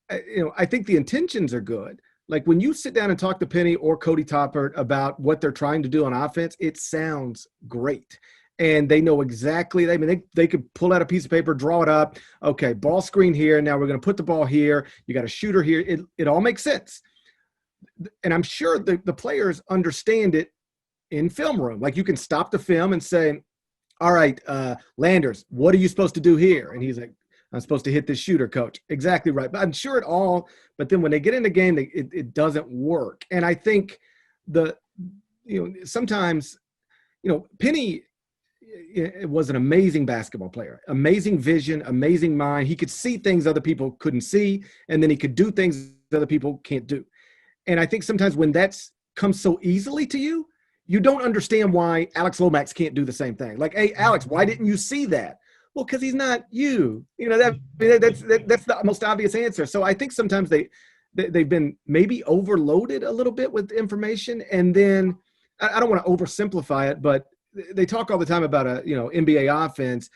I think the intentions are good. Like when you sit down and talk to Penny or Cody Toppert about what they're trying to do on offense, it sounds great. And they know exactly, they could pull out a piece of paper, draw it up. Okay, ball screen here. Now we're going to put the ball here. You got a shooter here. It all makes sense. And I'm sure the players understand it in film room. Like you can stop the film and say, all right, Landers, what are you supposed to do here? And he's like, I'm supposed to hit this shooter, coach. Exactly right. But I'm sure but then when they get in the game, it doesn't work. And I think sometimes, Penny was an amazing basketball player, amazing vision, amazing mind. He could see things other people couldn't see, and then he could do things other people can't do. And I think sometimes when that's comes so easily to you, you don't understand why Alex Lomax can't do the same thing. Like, hey, Alex, why didn't you see that? Well, because he's not you. That's the most obvious answer. So I think sometimes they've been maybe overloaded a little bit with information, and then I don't want to oversimplify it, but they talk all the time about a NBA offense.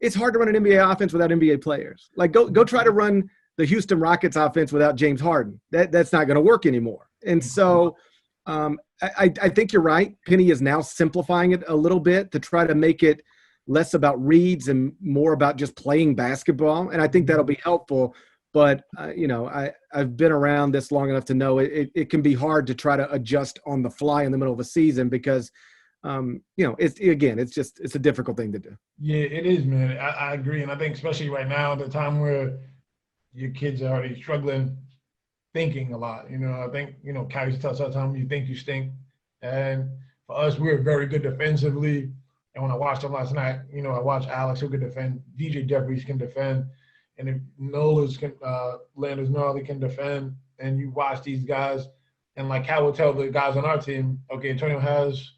It's hard to run an NBA offense without NBA players. Like go try to run the Houston Rockets offense without James Harden. That's not going to work anymore. And so I think you're right. Penny is now simplifying it a little bit to try to make it less about reads and more about just playing basketball. And I think that'll be helpful. But, I've been around this long enough to know it can be hard to try to adjust on the fly in the middle of a season because, it's a difficult thing to do. Yeah, it is, man. I agree. And I think especially right now at the time where your kids are already struggling, thinking a lot. I think, Callie tells us all the time, you think you stink. And for us, we're very good defensively. And when I watched them last night, I watched Alex, who could defend. DJ Jeffries can defend. And if Landers Gnarly can defend. And you watch these guys. And like Cal will tell the guys on our team, okay, Antonio has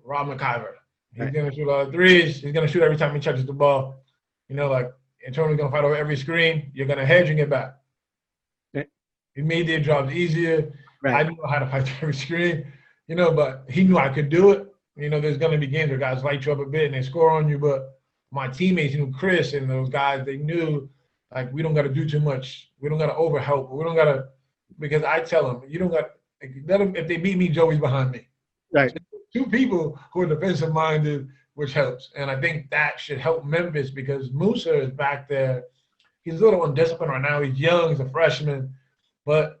Rob McIver. He's going to shoot a lot of threes. He's going to shoot every time he touches the ball. Like Antonio's going to fight over every screen. You're going to hedge and get back. It made their jobs easier. Right. I didn't know how to fight every screen, but he knew I could do it. There's going to be games where guys light you up a bit and they score on you, but my teammates knew Chris and those guys, they knew, like, we don't got to do too much. We don't got to overhelp. We don't got to – because I tell them, you don't got – let them, if they beat me, Joey's behind me. Right. So 2 people who are defensive-minded, which helps. And I think that should help Memphis because Musa is back there. He's a little undisciplined right now. He's young. He's a freshman. But,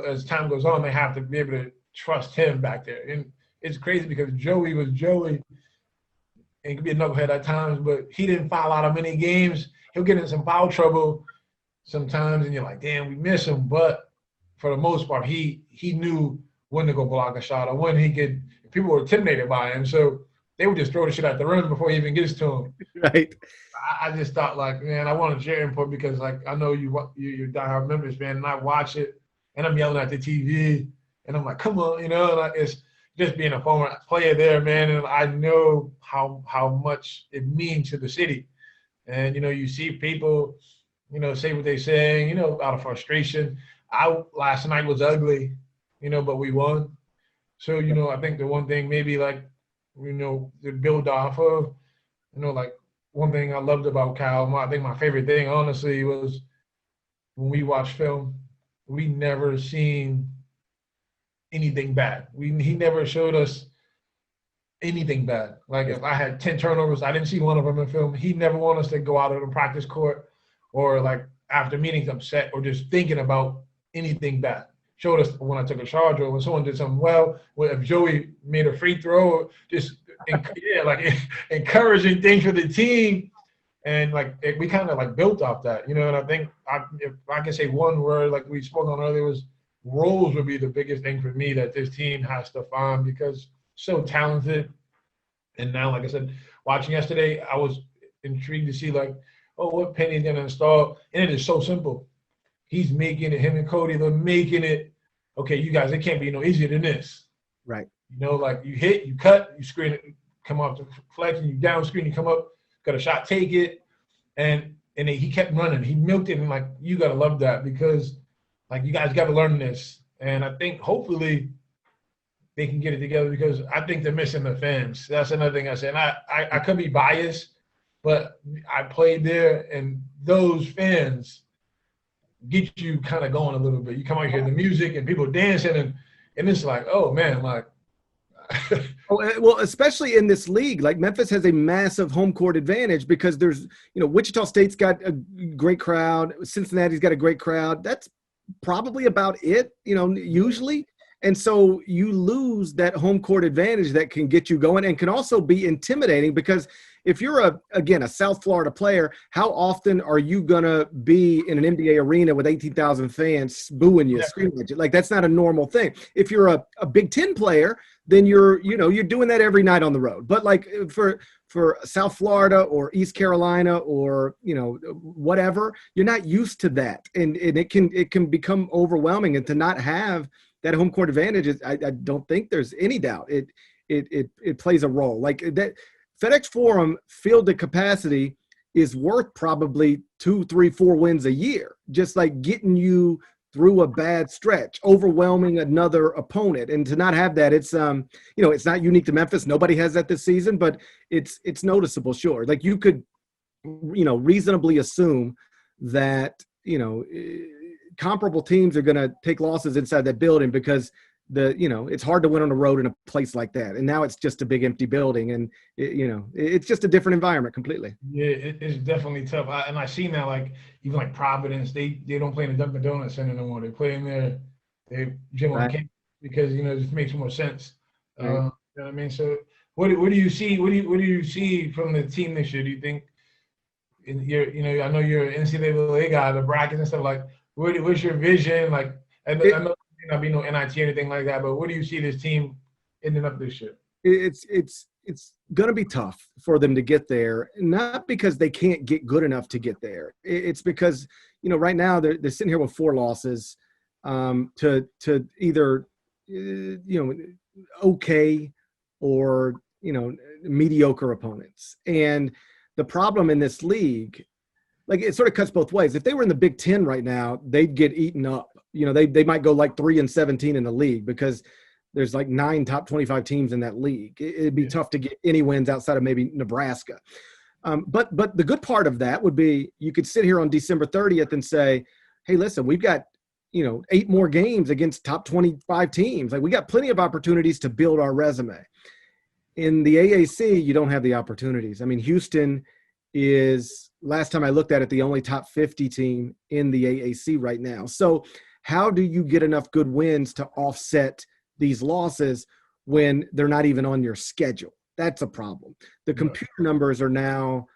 as time goes on, they have to be able to trust him back there. And it's crazy because Joey was Joey. And he could be a knucklehead at times, but he didn't foul out of many games. He'll get in some foul trouble sometimes, and you're like, damn, we miss him. But for the most part, he knew when to go block a shot or when he could – people were intimidated by him. So they would just throw the shit at the rim before he even gets to him. Right. I just thought, like, man, I want to share input because, like, I know you're diehard Memphis fan, and I watch it, and I'm yelling at the TV, and I'm like, come on, like it's just being a former player there, man, and I know how much it means to the city. And, you see people, say what they're saying, out of frustration. Last night was ugly, but we won. So, I think the one thing maybe, like, to build off of, like, one thing I loved about Cal, I think my favorite thing, honestly, was when we watched film, we never seen anything bad. He never showed us anything bad. Like if I had 10 turnovers, I didn't see one of them in film. He never wanted us to go out of the practice court or like after meetings upset or just thinking about anything bad. Showed us when I took a charge or when someone did something well, if Joey made a free throw, just encouraging things for the team. And like we kind of like built off that, you know. And I think if I can say one word, like we spoke on earlier, was roles would be the biggest thing for me that this team has to find because so talented. And now, like I said, watching yesterday, I was intrigued to see like, oh, what Penny's gonna install, and it is so simple. He's making it. Him and Cody, they're making it. Okay, you guys, it can't be no easier than this. Right. You know, like you hit, you cut, you screen it, come off the flex, and you down screen, you come up, got a shot, take it, and he kept running. He milked it, and like you gotta love that because like you guys gotta learn this. And I think hopefully they can get it together because I think they're missing the fans. That's another thing I said. And I could be biased, but I played there, and those fans get you kind of going a little bit. You come out here, the music and people dancing, and it's like, oh man, like. Well, especially in this league, like Memphis has a massive home court advantage because there's, Wichita State's got a great crowd. Cincinnati's got a great crowd. That's probably about it, usually. And so you lose that home court advantage that can get you going and can also be intimidating because if you're a South Florida player, how often are you going to be in an NBA arena with 18,000 fans booing you, screaming at you? Like that's not a normal thing. If you're a Big Ten player, then you're doing that every night on the road. But like for South Florida or East Carolina or, whatever, you're not used to that. And it can become overwhelming, and to not have that home court advantage, I don't think there's any doubt. It plays a role. Like that FedEx Forum fielded capacity is worth probably 2, 3, 4 wins a year, just like getting you through a bad stretch, overwhelming another opponent. And to not have that, it's it's not unique to Memphis. Nobody has that this season, but it's noticeable, sure. Like you could, reasonably assume that, comparable teams are going to take losses inside that building because it's hard to win on the road in a place like that. And now it's just a big empty building, and it's just a different environment completely. Yeah, it's definitely tough. I see now, like even like Providence, they don't play in the Dunkin' Donuts Center no more. They play in their gym on campus because it just makes more sense. Right. You know what I mean? So what do you see? What do you see from the team this year? Do you think? I know you're an NCAA guy, the brackets and stuff. Like, what's your vision? Like, I know there may not be no NIT or anything like that, but what do you see this team ending up this year? It's going to be tough for them to get there, not because they can't get good enough to get there. It's because, right now they're sitting here with 4 losses to either, okay or, mediocre opponents. And the problem in this league, like it sort of cuts both ways. If they were in the Big Ten right now, they'd get eaten up. They might go like 3-17 in the league because there's like 9 top 25 teams in that league. It'd be tough to get any wins outside of maybe Nebraska. But the good part of that would be you could sit here on December 30th and say, hey, listen, we've got, 8 more games against top 25 teams. Like we got plenty of opportunities to build our resume. In the AAC, you don't have the opportunities. I mean, Houston is, last time I looked at it, the only top 50 team in the AAC right now. So how do you get enough good wins to offset these losses when they're not even on your schedule? That's a problem. The computer numbers are now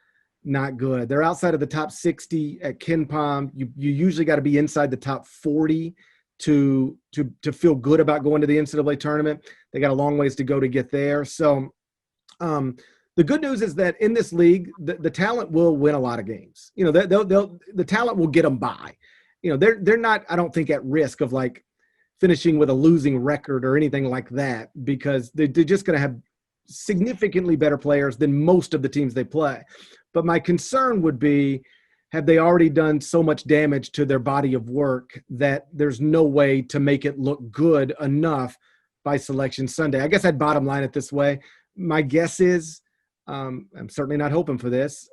not good. They're outside of the top 60 at KenPom. You usually got to be inside the top 40 to feel good about going to the NCAA tournament. They got a long ways to go to get there. So the good news is that in this league, the talent will win a lot of games. The talent will get them by. They're not, I don't think, at risk of like finishing with a losing record or anything like that because they're just going to have significantly better players than most of the teams they play. But my concern would be, have they already done so much damage to their body of work that there's no way to make it look good enough by Selection Sunday? I guess I'd bottom line it this way. My guess is, I'm certainly not hoping for this,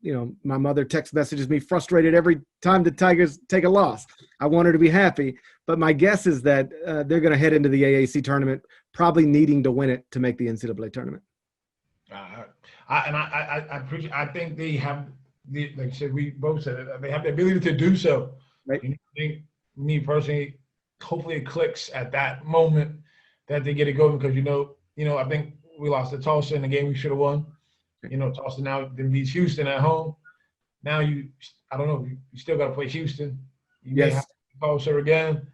my mother text messages me frustrated every time the Tigers take a loss. I want her to be happy, but my guess is that they're going to head into the AAC tournament probably needing to win it to make the NCAA tournament. I appreciate. I think they have like I said, we both said it. They have the ability to do so. Right. I think me personally, hopefully it clicks at that moment that they get it going because I think we lost to Tulsa in the game we should have won. Tulsa now then beats Houston at home. Now I don't know, you still got to play Houston. You may have to play Tulsa again.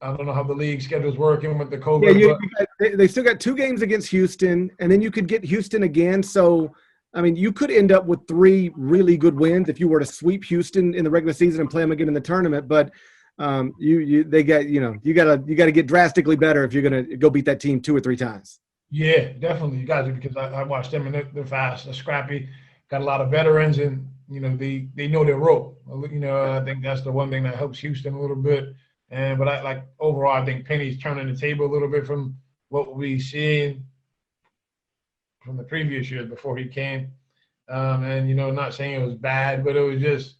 I don't know how the league schedule's working with the COVID. They still got 2 games against Houston, and then you could get Houston again. So, I mean, you could end up with 3 really good wins if you were to sweep Houston in the regular season and play them again in the tournament. But you got to get drastically better if you're going to go beat that team 2 or 3 times. Yeah, definitely. You got to, because I watched them and they're fast, they're scrappy, got a lot of veterans, and they know their role. I think that's the one thing that helps Houston a little bit. But overall, I think Penny's turning the table a little bit from what we seen from the previous years before he came. Not saying it was bad, but it was just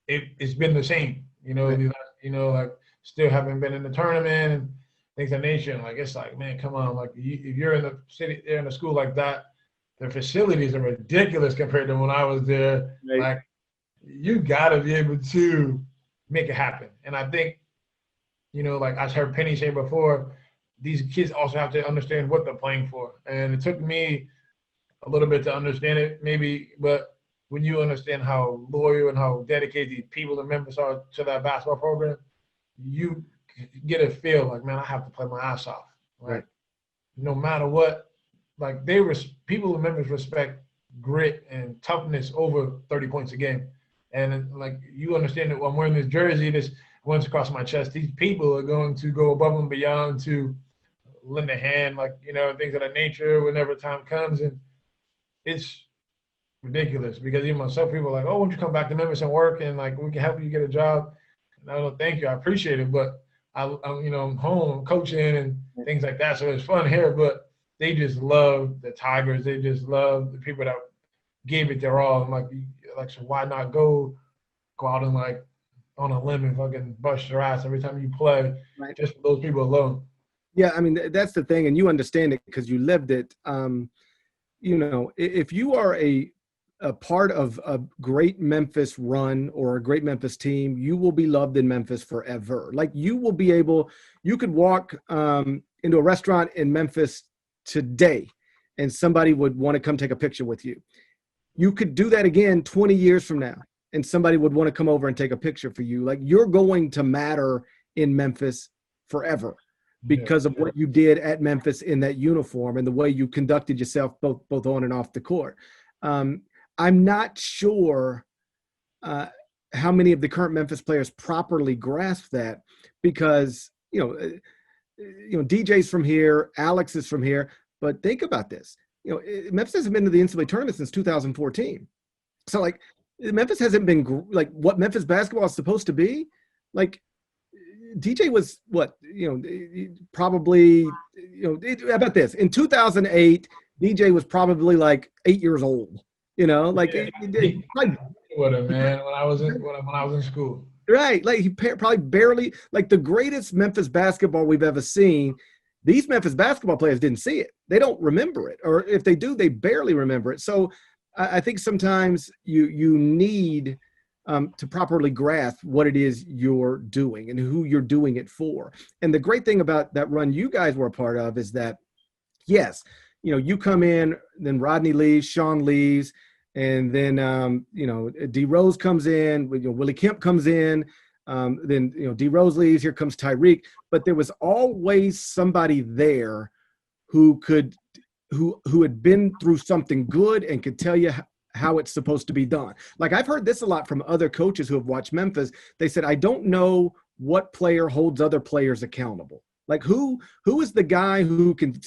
it's been the same. Right. Still haven't been in the tournament and things of that nature. It's man, come on. If you're in the city, in a school like that, the facilities are ridiculous compared to when I was there. Right. You got to be able to make it happen. And I think, I heard Penny say before, these kids also have to understand what they're playing for. And it took me a little bit to understand it, maybe, but when you understand how loyal and how dedicated these people in Memphis are to that basketball program, you get a feel man, I have to play my ass off. Right. No matter what, people in Memphis respect grit and toughness over 30 points a game. And you understand that when I'm wearing this jersey, this runs across my chest, these people are going to go above and beyond to lend a hand, things of that nature whenever time comes. And it's ridiculous because even myself, people are oh, why don't you come back to Memphis and work and we can help you get a job. And I don't thank you, I appreciate it, but I'm home, I'm coaching and things like that. So it's fun here, but they just love the Tigers. They just love the people that gave it their all. I'm so why not go out and on a limb and fucking bust your ass every time you play, right, just for those people alone. Yeah, I mean, that's the thing, and you understand it because you lived it. If you are a part of a great Memphis run or a great Memphis team, you will be loved in Memphis forever. You could walk into a restaurant in Memphis today and somebody would want to come take a picture with you. You could do that again 20 years from now and somebody would want to come over and take a picture for you. You're going to matter in Memphis forever because of what you did at Memphis in that uniform and the way you conducted yourself both on and off the court. I'm not sure how many of the current Memphis players properly grasp that because, DJ's from here, Alex is from here, but think about this. Memphis hasn't been to the NCAA tournament since 2014. So Memphis hasn't been what Memphis basketball is supposed to be. DJ was probably, how about this? In 2008, DJ was probably 8 years old. What a man when I was in school. Right. He probably barely, the greatest Memphis basketball we've ever seen. These Memphis basketball players didn't see it. They don't remember it. Or if they do, they barely remember it. So I think sometimes you need to properly grasp what it is you're doing and who you're doing it for. And the great thing about that run you guys were a part of is that, yes, you come in, then Rodney leaves, Sean leaves, and then, D Rose comes in, Willie Kemp comes in, then, D Rose leaves, here comes Tyreek. But there was always somebody there who had been through something good and could tell you how it's supposed to be done. I've heard this a lot from other coaches who have watched Memphis. They said, I don't know what player holds other players accountable. Who is the guy who can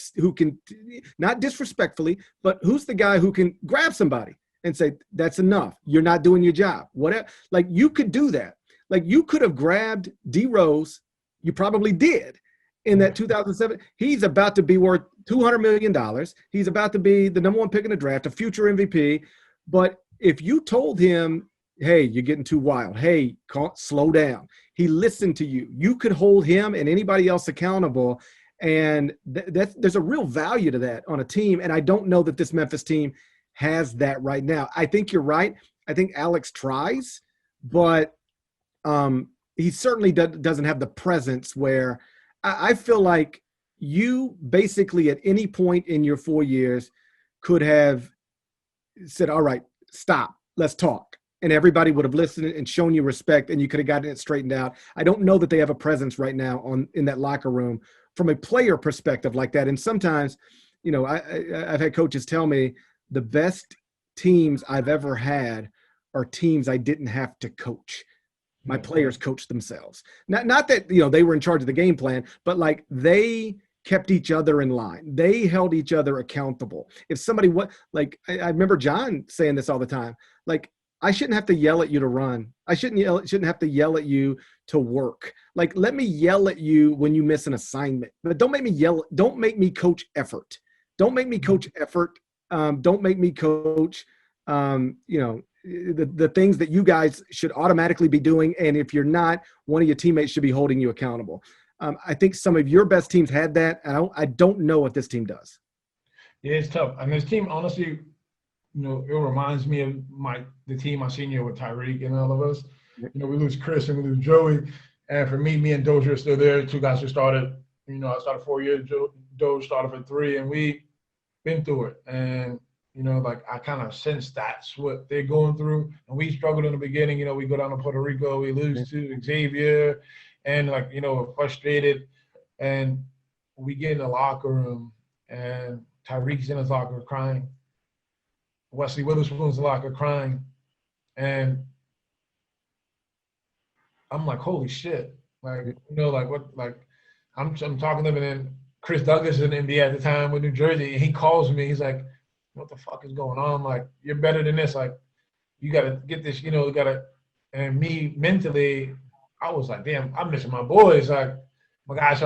not disrespectfully, but who's the guy who can grab somebody and say, that's enough. You're not doing your job. Whatever. You could do that. You could have grabbed D Rose. You probably did in that 2007. He's about to be worth $200 million. He's about to be the number 1 pick in the draft, a future MVP. But if you told him, hey, you're getting too wild, hey, slow down, he listened to you. You could hold him and anybody else accountable. And there's a real value to that on a team. And I don't know that this Memphis team has that right now. I think you're right. I think Alex tries, but he certainly doesn't have the presence where I feel like you basically at any point in your 4 years could have said, all right, stop, let's talk. And everybody would have listened and shown you respect, and you could have gotten it straightened out. I don't know that they have a presence right now in that locker room from a player perspective like that. And sometimes, I've had coaches tell me the best teams I've ever had are teams I didn't have to coach. My players coached themselves. Not that, they were in charge of the game plan, but like they kept each other in line. They held each other accountable. If somebody I remember John saying this all the time, like, I shouldn't have to yell at you to run. I shouldn't have to yell at you to work. Like, let me yell at you when you miss an assignment, but don't make me yell. Don't make me coach effort. Don't make me coach effort. Don't make me coach, the things that you guys should automatically be doing. And if you're not, one of your teammates should be holding you accountable. I think some of your best teams had that. And I don't know if this team does. Yeah, it's tough. And this team, honestly, it reminds me of the team my senior year with Tyreek and all of us. We lose Chris and we lose Joey. And for me and Dozier are still there. Two guys who started, I started 4 years, Dozier started for 3, and we been through it. And, I kind of sense that's what they're going through. And we struggled in the beginning. We go down to Puerto Rico, we lose to Xavier, and we're frustrated. And we get in the locker room, and Tyreek's in his locker crying. Wesley Witherspoon's in the locker crying. And I'm like, holy shit. I'm talking to him, and then Chris Douglas is in the NBA at the time with New Jersey, and he calls me. He's like, what the fuck is going on? I'm like, you're better than this. Like, you got to get this, and me mentally, I was like, damn, I'm missing my boys. Like, my gosh,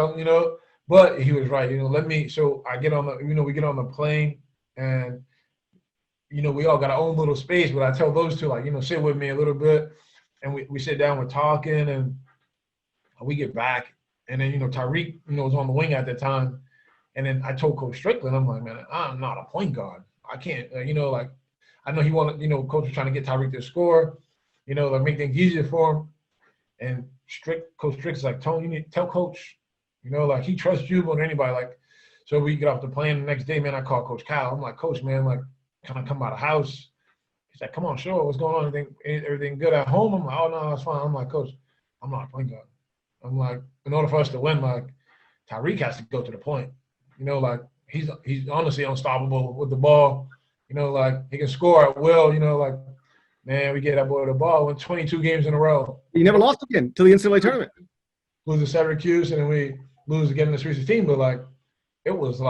but he was right. So I get on we get on the plane, and, we all got our own little space, but I tell those two, sit with me a little bit. And we sit down, we're talking, and we get back. And then, Tyreek, was on the wing at the time. And then I told Coach Strickland, I'm like, man, I'm not a point guard. I can't, I know he wanted, Coach was trying to get Tyreek to score, make things easier for him. And Coach Strick's like, Tony, you need to tell Coach, he trusts you more than anybody. So we get off the plane the next day, man, I call Coach Kyle. I'm like, Coach, man, can I come by the house? He's like, come on, sure. What's going on? Everything good at home? I'm like, oh, no, that's fine. I'm like, Coach, I'm not a point guard. I'm like, in order for us to win, Tyreek has to go to the point. He's honestly unstoppable with the ball. He can score at will. Man, we get that boy the ball. Won 22 games in a row. He never lost again till the NCAA tournament. Lose to Syracuse, and then we lose again in the Sweet 16. But it was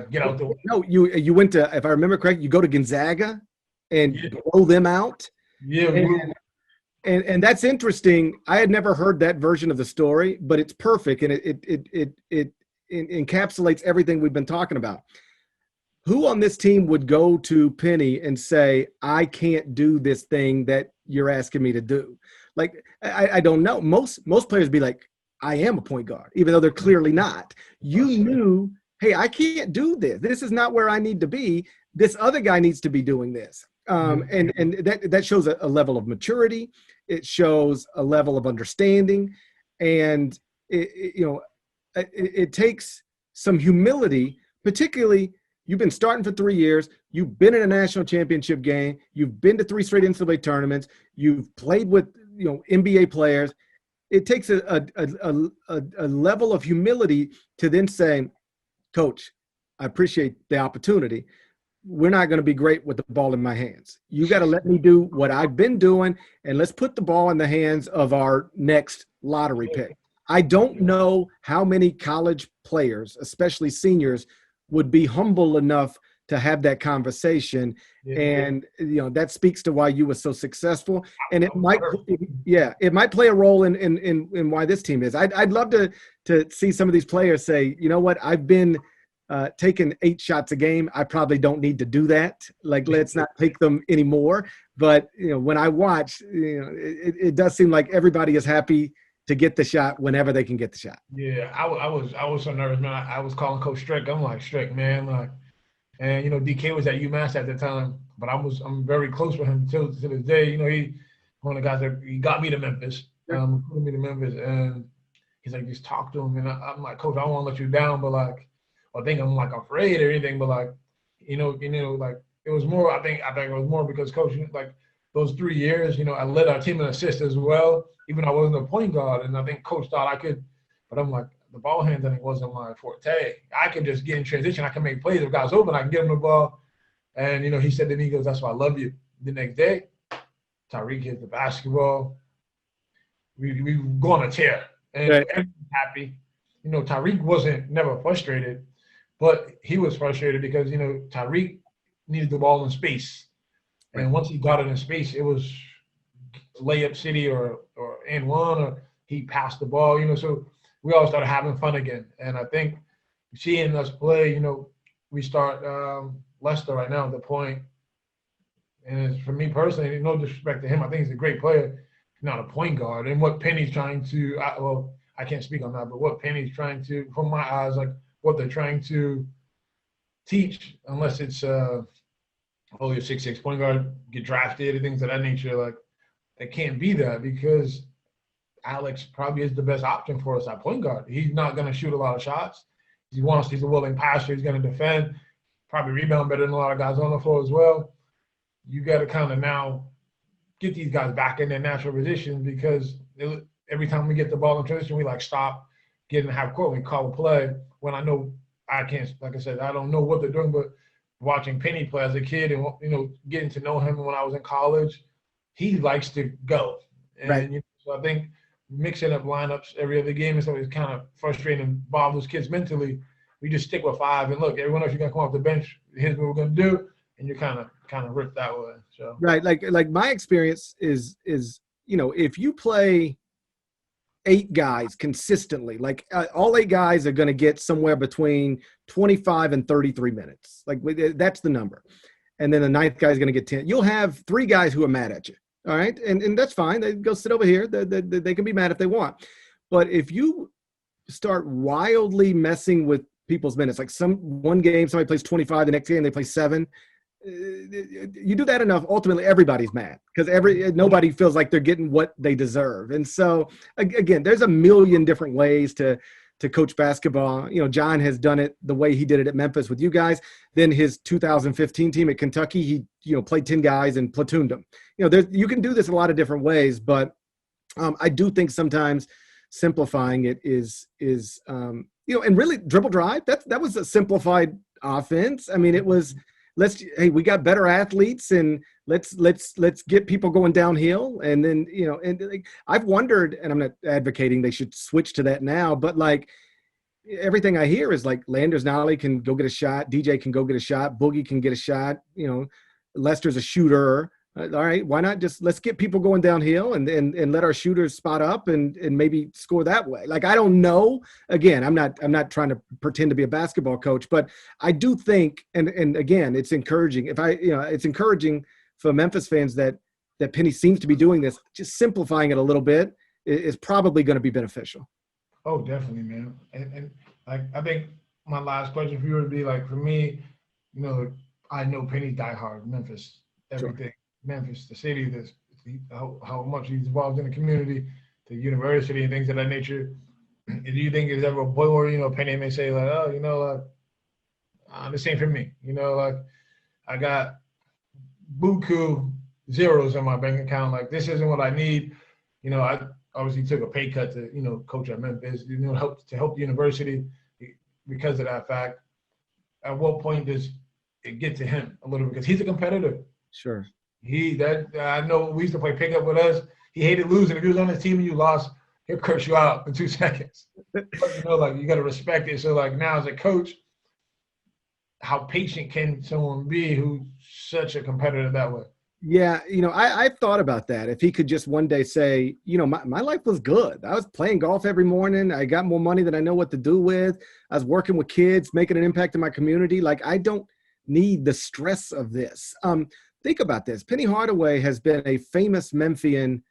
get out the. No, you went to, if I remember correctly, you go to Gonzaga and blow them out. Yeah. And that's interesting. I had never heard that version of the story, but it's perfect, and it encapsulates everything we've been talking about. Who on this team would go to Penny and say, I can't do this thing that you're asking me to do? I don't know. Most players be like, I am a point guard, even though they're clearly not. You knew, hey, I can't do this. This is not where I need to be. This other guy needs to be doing this. And that shows a level of maturity. It shows a level of understanding, and it takes some humility. Particularly, you've been starting for 3 years. You've been in a national championship game. You've been to 3 straight NCAA tournaments. You've played with NBA players. It takes a level of humility to then say, Coach, I appreciate the opportunity. We're not going to be great with the ball in my hands. You got to let me do what I've been doing, and let's put the ball in the hands of our next lottery pick. I don't know how many college players, especially seniors, would be humble enough to have that conversation. Yeah. And, that speaks to why you were so successful. And it might play a role in why this team is. I'd love to see some of these players say, you know what, I've been taking 8 shots a game. I probably don't need to do that. Like, let's not take them anymore. But, when I watch, it does seem like everybody is happy to get the shot whenever they can get the shot. Yeah, I was so nervous, man. I was calling Coach Strick. I'm like, Strick, man, like, and DK was at UMass at the time, but I'm very close with him till to this day. He one of the guys that he got me to Memphis, put me to Memphis, and he's like, just talk to him. And I'm like, Coach, I don't want to let you down, but like, I think I'm like afraid or anything, but like, like it was more. I think it was more because Coach, like those 3 years, I led our team in assists as well, even though I wasn't a point guard, and I think Coach thought I could, but I'm like, the ball handling wasn't my forte. I could just get in transition. I can make plays. If guys open, I can give them the ball. And, he said to me, he goes, that's why I love you. The next day, Tariq hit the basketball. We go on a tear. And everyone's happy. Tariq wasn't never frustrated, but he was frustrated because, Tariq needed the ball in space. And once he got it in space, it was layup city or and one, or he passed the ball, so we all started having fun again. And I think seeing us play, we start Lester right now at the point. And for me personally, no disrespect to him, I think he's a great player, not a point guard. And what Penny's trying to, I can't speak on that, but what Penny's trying to, from my eyes, like what they're trying to teach, unless it's, you're 6'6" point guard, get drafted, and things of that nature, like it can't be that because Alex probably is the best option for us at point guard. He's not going to shoot a lot of shots. He's a willing passer. He's going to defend, probably rebound better than a lot of guys on the floor as well. You got to kind of now get these guys back in their natural positions because every time we get the ball in transition, we like stop, get in the half court, we call a play. When I know I can't, like I said, I don't know what they're doing, but watching Penny play as a kid and getting to know him when I was in college, he likes to go. And so I think mixing up lineups every other game is always kind of frustrating and bothers kids mentally. We just stick with 5 and look, everyone else you're gonna come off the bench, here's what we're gonna do, and you're kind of ripped that way. So like my experience is if you play 8 guys consistently, like all 8 guys are gonna get somewhere between 25 and 33 minutes. Like that's the number. And then the 9th guy is gonna get 10. You'll have 3 guys who are mad at you. All right. And that's fine. They go sit over here. They can be mad if they want. But if you start wildly messing with people's minutes, like one game, somebody plays 25, the next game they play 7. You do that enough, ultimately everybody's mad because nobody feels like they're getting what they deserve. And so again, there's a million different ways to coach basketball. John has done it the way he did it at Memphis with you guys. Then his 2015 team at Kentucky, he played 10 guys and platooned them. You can do this a lot of different ways, but I do think sometimes simplifying it is and really dribble drive. That was a simplified offense. I mean, it was we got better athletes and let's get people going downhill. And then, I've wondered, and I'm not advocating they should switch to that now, but like everything I hear is like Landers Nolly can go get a shot. DJ can go get a shot. Boogie can get a shot. Lester's a shooter. All right. Why not let's get people going downhill and let our shooters spot up and maybe score that way. Like, I don't know. Again, I'm not trying to pretend to be a basketball coach, but I do think, and again, it's encouraging it's encouraging for Memphis fans that Penny seems to be doing this, just simplifying it a little bit is probably going to be beneficial. Oh, definitely, man. And like, I think my last question for you would be like, for me, I know Penny diehard, Memphis, everything. Sure. Memphis, the city, how much he's involved in the community, the university, and things of that nature. Do you think there's ever a point where, Penny may say, like, oh, this ain't for me. Like, I got buku zeros in my bank account. Like, this isn't what I need. I obviously took a pay cut to, coach at Memphis, help the university because of that fact. At what point does it get to him a little bit? Because he's a competitor. Sure. I know we used to play pickup with us. He hated losing. If he was on his team and you lost, he'll curse you out in 2 seconds. But, you got to respect it. So, like, now as a coach, how patient can someone be who's such a competitor that way? Yeah, I've thought about that. If he could just one day say, my life was good. I was playing golf every morning. I got more money than I know what to do with. I was working with kids, making an impact in my community. Like, I don't need the stress of this. Think about this. Penny Hardaway has been a famous Memphian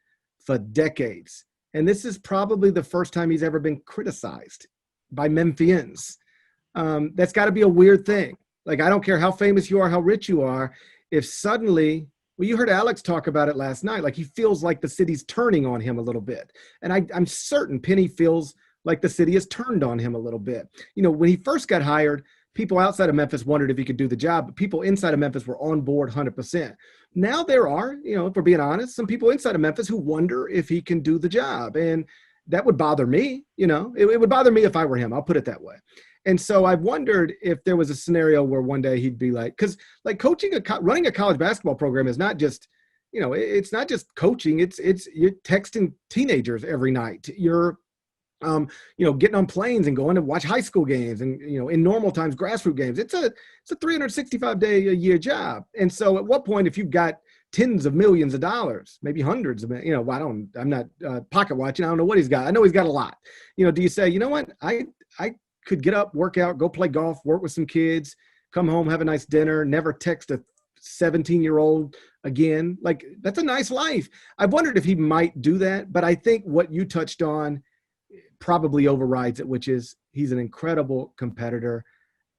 for decades. And this is probably the first time he's ever been criticized by Memphians. That's got to be a weird thing. Like, I don't care how famous you are, how rich you are. If suddenly, well, you heard Alex talk about it last night, like he feels like the city's turning on him a little bit. And I'm certain Penny feels like the city has turned on him a little bit. When he first got hired, people outside of Memphis wondered if he could do the job, but people inside of Memphis were on board 100%. Now there are, if we're being honest, some people inside of Memphis who wonder if he can do the job. And that would bother me. It would bother me if I were him. I'll put it that way. And so I've wondered if there was a scenario where one day he'd be like, because like running a college basketball program is not just, it's not just coaching. It's you're texting teenagers every night. You're, getting on planes and going to watch high school games and, in normal times, grassroots games. It's a 365-day-a-year job. And so at what point, if you've got tens of millions of dollars, maybe hundreds of, I'm not pocket watching. I don't know what he's got. I know he's got a lot. Do you say, you know what, I could get up, work out, go play golf, work with some kids, come home, have a nice dinner, never text a 17-year-old again. Like, that's a nice life. I've wondered if he might do that, but I think what you touched on probably overrides it, which is he's an incredible competitor.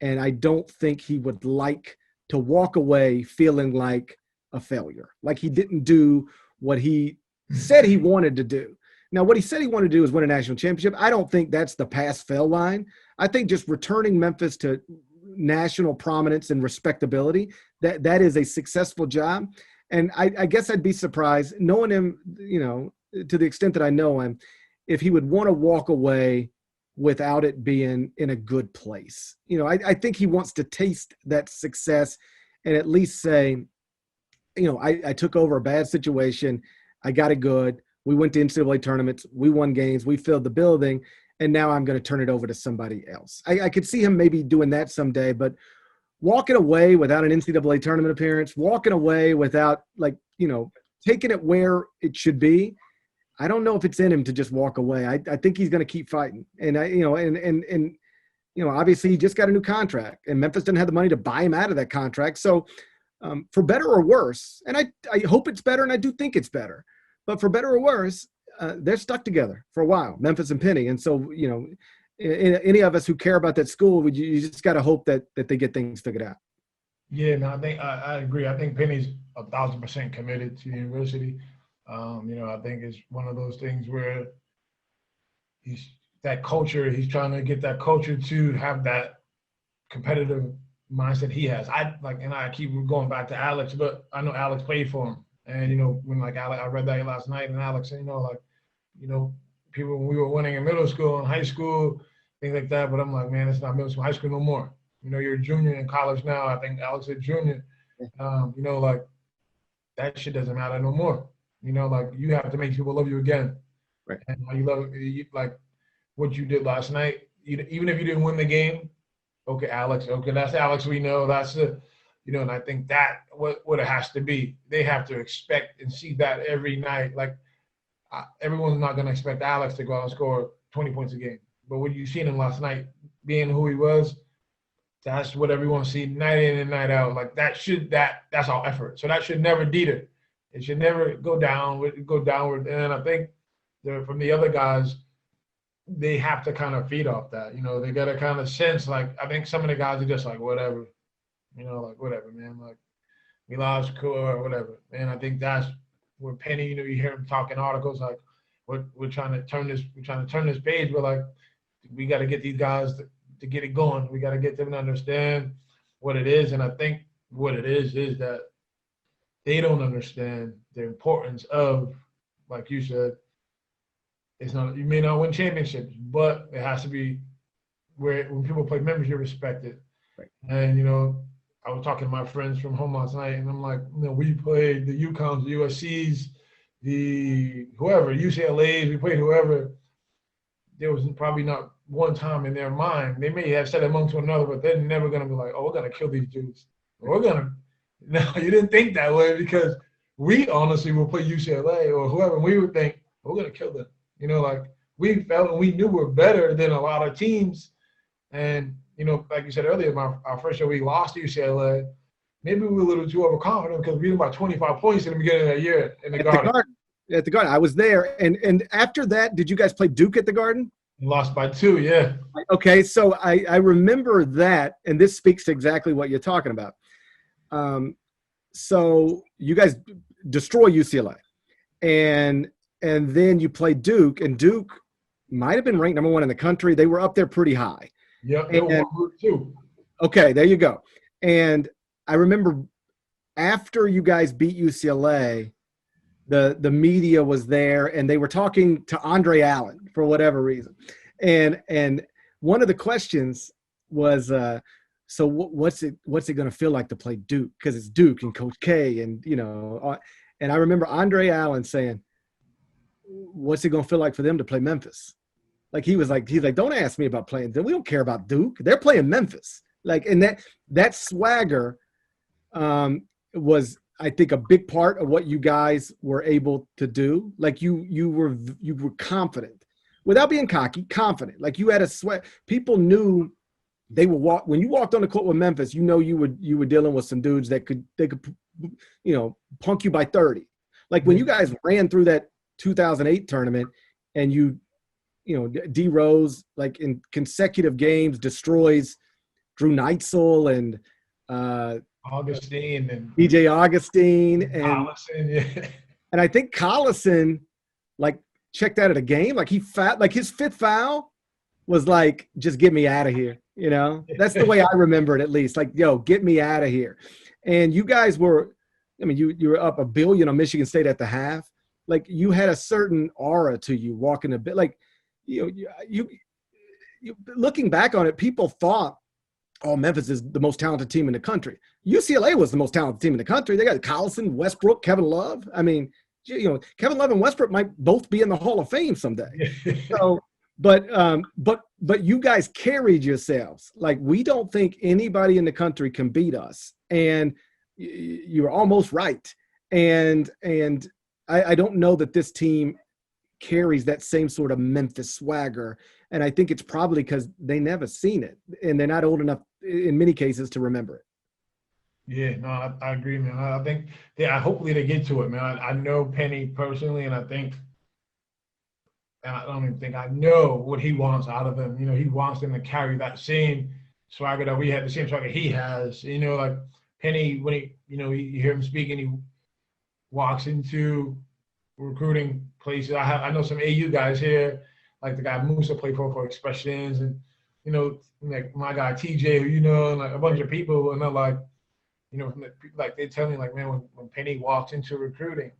And I don't think he would like to walk away feeling like a failure, like he didn't do what he said he wanted to do. Now, what he said he wanted to do is win a national championship. I don't think that's the pass-fail line. I think just returning Memphis to national prominence and respectability, that is a successful job. And I guess I'd be surprised, knowing him, to the extent that I know him, if he would want to walk away without it being in a good place. I think he wants to taste that success and at least say, I took over a bad situation. I got it good. We went to NCAA tournaments. We won games. We filled the building. And now I'm going to turn it over to somebody else. I could see him maybe doing that someday, but walking away without an NCAA tournament appearance, walking away without taking it where it should be. I don't know if it's in him to just walk away. I think he's going to keep fighting. And obviously he just got a new contract and Memphis didn't have the money to buy him out of that contract. So for better or worse, and I hope it's better, and I do think it's better, but for better or worse, they're stuck together for a while, Memphis and Penny. And so, any of us who care about that school, you just got to hope that they get things figured out. Yeah, no, I think I agree. I think Penny's 1,000% committed to the university. I think it's one of those things where he's trying to get that culture to have that competitive mindset he has. I keep going back to Alex, but I know Alex played for him. And, when Alex, I read that last night, and Alex said, people, when we were winning in middle school and high school, things like that. But I'm like, man, it's not middle school, high school no more. You're a junior in college now. I think Alex is junior. That shit doesn't matter no more. You have to make people love you again. Right. And like what you did last night, even if you didn't win the game, okay, Alex, okay, that's Alex we know. That's and I think that what it has to be. They have to expect and see that every night. Like, everyone's not going to expect Alex to go out and score 20 points a game. But what you seen him last night, being who he was, that's what everyone see night in and night out. Like, that's all effort. So that should never deter. It should never go downward. And I think from the other guys, they have to kind of feed off that. They got to kind of sense, like, I think some of the guys are just like, whatever. Whatever, man. Like, we lost, cool, or whatever. And I think that's where Penny, you hear him talking articles like, we're trying to turn this page. We're like, we got to get these guys to get it going. We got to get them to understand what it is. And I think what it is that they don't understand the importance of, like you said, you may not win championships, but it has to be where when people play Memphis, you're respected. Right. And, I was talking to my friends from home last night, and I'm like, we played the UConns, the USCs, the whoever, UCLA's, we played whoever. There was probably not one time in their mind, they may have said among to another, but they're never going to be like, oh, we're going to kill these dudes. No, you didn't think that way because we honestly will play UCLA or whoever, and we would think, we're going to kill them. Like we felt and we knew we're better than a lot of teams. And, like you said earlier, our first year we lost to UCLA. Maybe we were a little too overconfident because we had about 25 points in the beginning of that year in the Garden. At the Garden. I was there. And after that, did you guys play Duke at the Garden? We lost by 2, yeah. Okay, so I remember that, and this speaks to exactly what you're talking about. So you guys destroy UCLA, and then you play Duke, and Duke might have been ranked number 1 in the country. They were up there pretty high. Yep, they were too. Okay, there you go. And I remember after you guys beat UCLA, the media was there, and they were talking to Andre Allen for whatever reason. And one of the questions was, so what's it going to feel like to play Duke? Because it's Duke and Coach K, and and I remember Andre Allen saying, what's it going to feel like for them to play Memphis? Like he's like, don't ask me about playing. We don't care about Duke. They're playing Memphis. Like, and that swagger was, I think, a big part of what you guys were able to do. Like you were confident without being cocky, confident. Like you had a sweat. People knew they would walk when you walked on the court with Memphis. You were dealing with some dudes that could punk you by 30. Like when you guys ran through that 2008 tournament and D Rose, like in consecutive games, destroys Drew Neitzel and Augustine and DJ Augustine and Collison, yeah. And I think Collison like checked out of the game. Like like his 5th foul was like, just get me out of here. That's the way I remember it, at least. Like, yo, get me out of here. And you guys were, you were up $1 billion on Michigan State at the half. Like you had a certain aura to you walking a bit. Like, you looking back on it, people thought, oh, Memphis is the most talented team in the country. UCLA was the most talented team in the country. They got Collison, Westbrook, Kevin Love. I mean, Kevin Love and Westbrook might both be in the Hall of Fame someday. So, but you guys carried yourselves. Like, we don't think anybody in the country can beat us. And you're almost right. And I don't know that this team carries that same sort of Memphis swagger. And I think it's probably because they never seen it and they're not old enough in many cases to remember it. Yeah, no, I agree, man. I think hopefully they get to it, man. I know Penny personally, and I don't even think I know what he wants out of them. He wants them to carry that same swagger that we had, the same swagger he has. Like Penny, when you hear him speaking, he walks into recruiting places. I know some AU guys here, like the guy Musa played for Expressions, and like my guy TJ, and like a bunch of people, and they're like, like they tell me, like, man, when Penny walks into recruiting,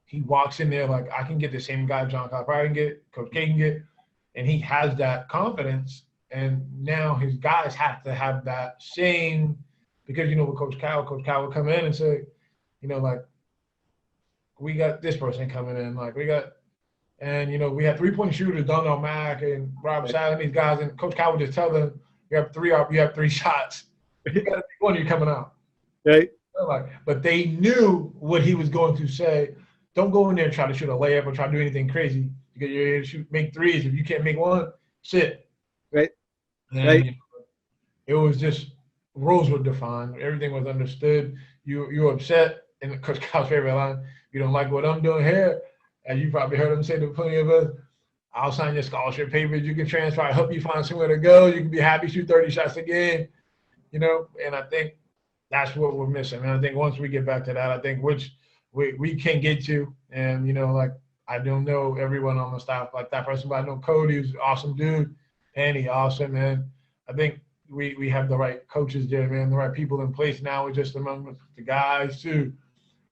he walks in there like, I can get the same guy John Calipari can get, Coach K can get, and he has that confidence. And now his guys have to have that same, because with Coach Cal would come in and say, like, we got this person coming in, like we got, and we had 3-point shooters, Donald Mack and Rob Sally, these guys, and Coach Cal would just tell them, you have 3 shots. You got to pick one, you're coming out. Right. But they knew what he was going to say. Don't go in there and try to shoot a layup or try to do anything crazy, because you're here to make threes. If you can't make one, sit. Right. And, right. It was just, roles were defined. Everything was understood. You were upset, and Coach Cal's favorite line, you don't like what I'm doing here, as you probably heard him say to plenty of us, I'll sign your scholarship papers. You can transfer. I help you find somewhere to go. You can be happy, shoot 30 shots a game, and I think that's what we're missing. And I think once we get back to that, I think which we can get to, and, like, I don't know everyone on the staff like that person, but I know Cody, who's an awesome dude, Penny, awesome, man. I think we have the right coaches there, man, the right people in place now. We're just among the guys to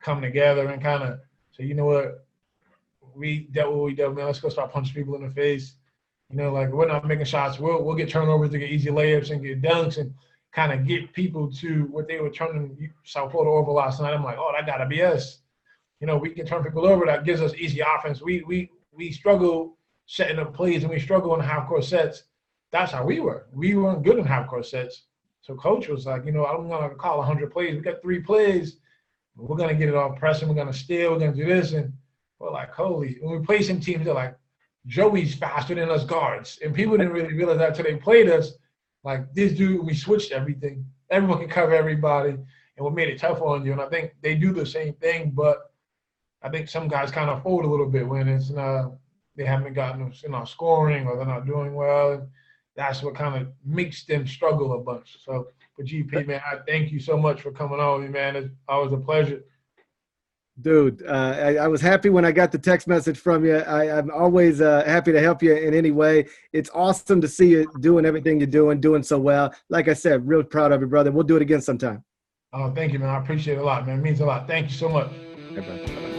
come together and kind of say, you know what, we dealt what we dealt, man. Let's go start punching people in the face. Like, we're not making shots. We'll get turnovers to get easy layups and get dunks and kind of get people to what they were turning South Florida over last night. I'm like, oh, that got to be us. We can turn people over. That gives us easy offense. We struggle setting up plays, and we struggle in half-court sets. That's how we were. We weren't good in half-court sets. So Coach was like, I'm going to call 100 plays. We got 3 plays we're gonna get it off pressing, we're gonna steal, we're gonna do this, and we're like, holy. When we play some teams, they're like, Joey's faster than us guards, and people didn't really realize that until they played us. Like this dude, we switched everything. Everyone can cover everybody, and what made it tough on you. And I think they do the same thing, but I think some guys kind of fold a little bit when it's they haven't gotten scoring or they're not doing well. And that's what kind of makes them struggle a bunch. So for GP, man, I thank you so much for coming on with me, man. It's always a pleasure. Dude, I was happy when I got the text message from you. I'm always happy to help you in any way. It's awesome to see you doing everything you're doing so well. Like I said, real proud of you, brother. We'll do it again sometime. Oh, thank you, man. I appreciate it a lot, man. It means a lot. Thank you so much. Bye-bye.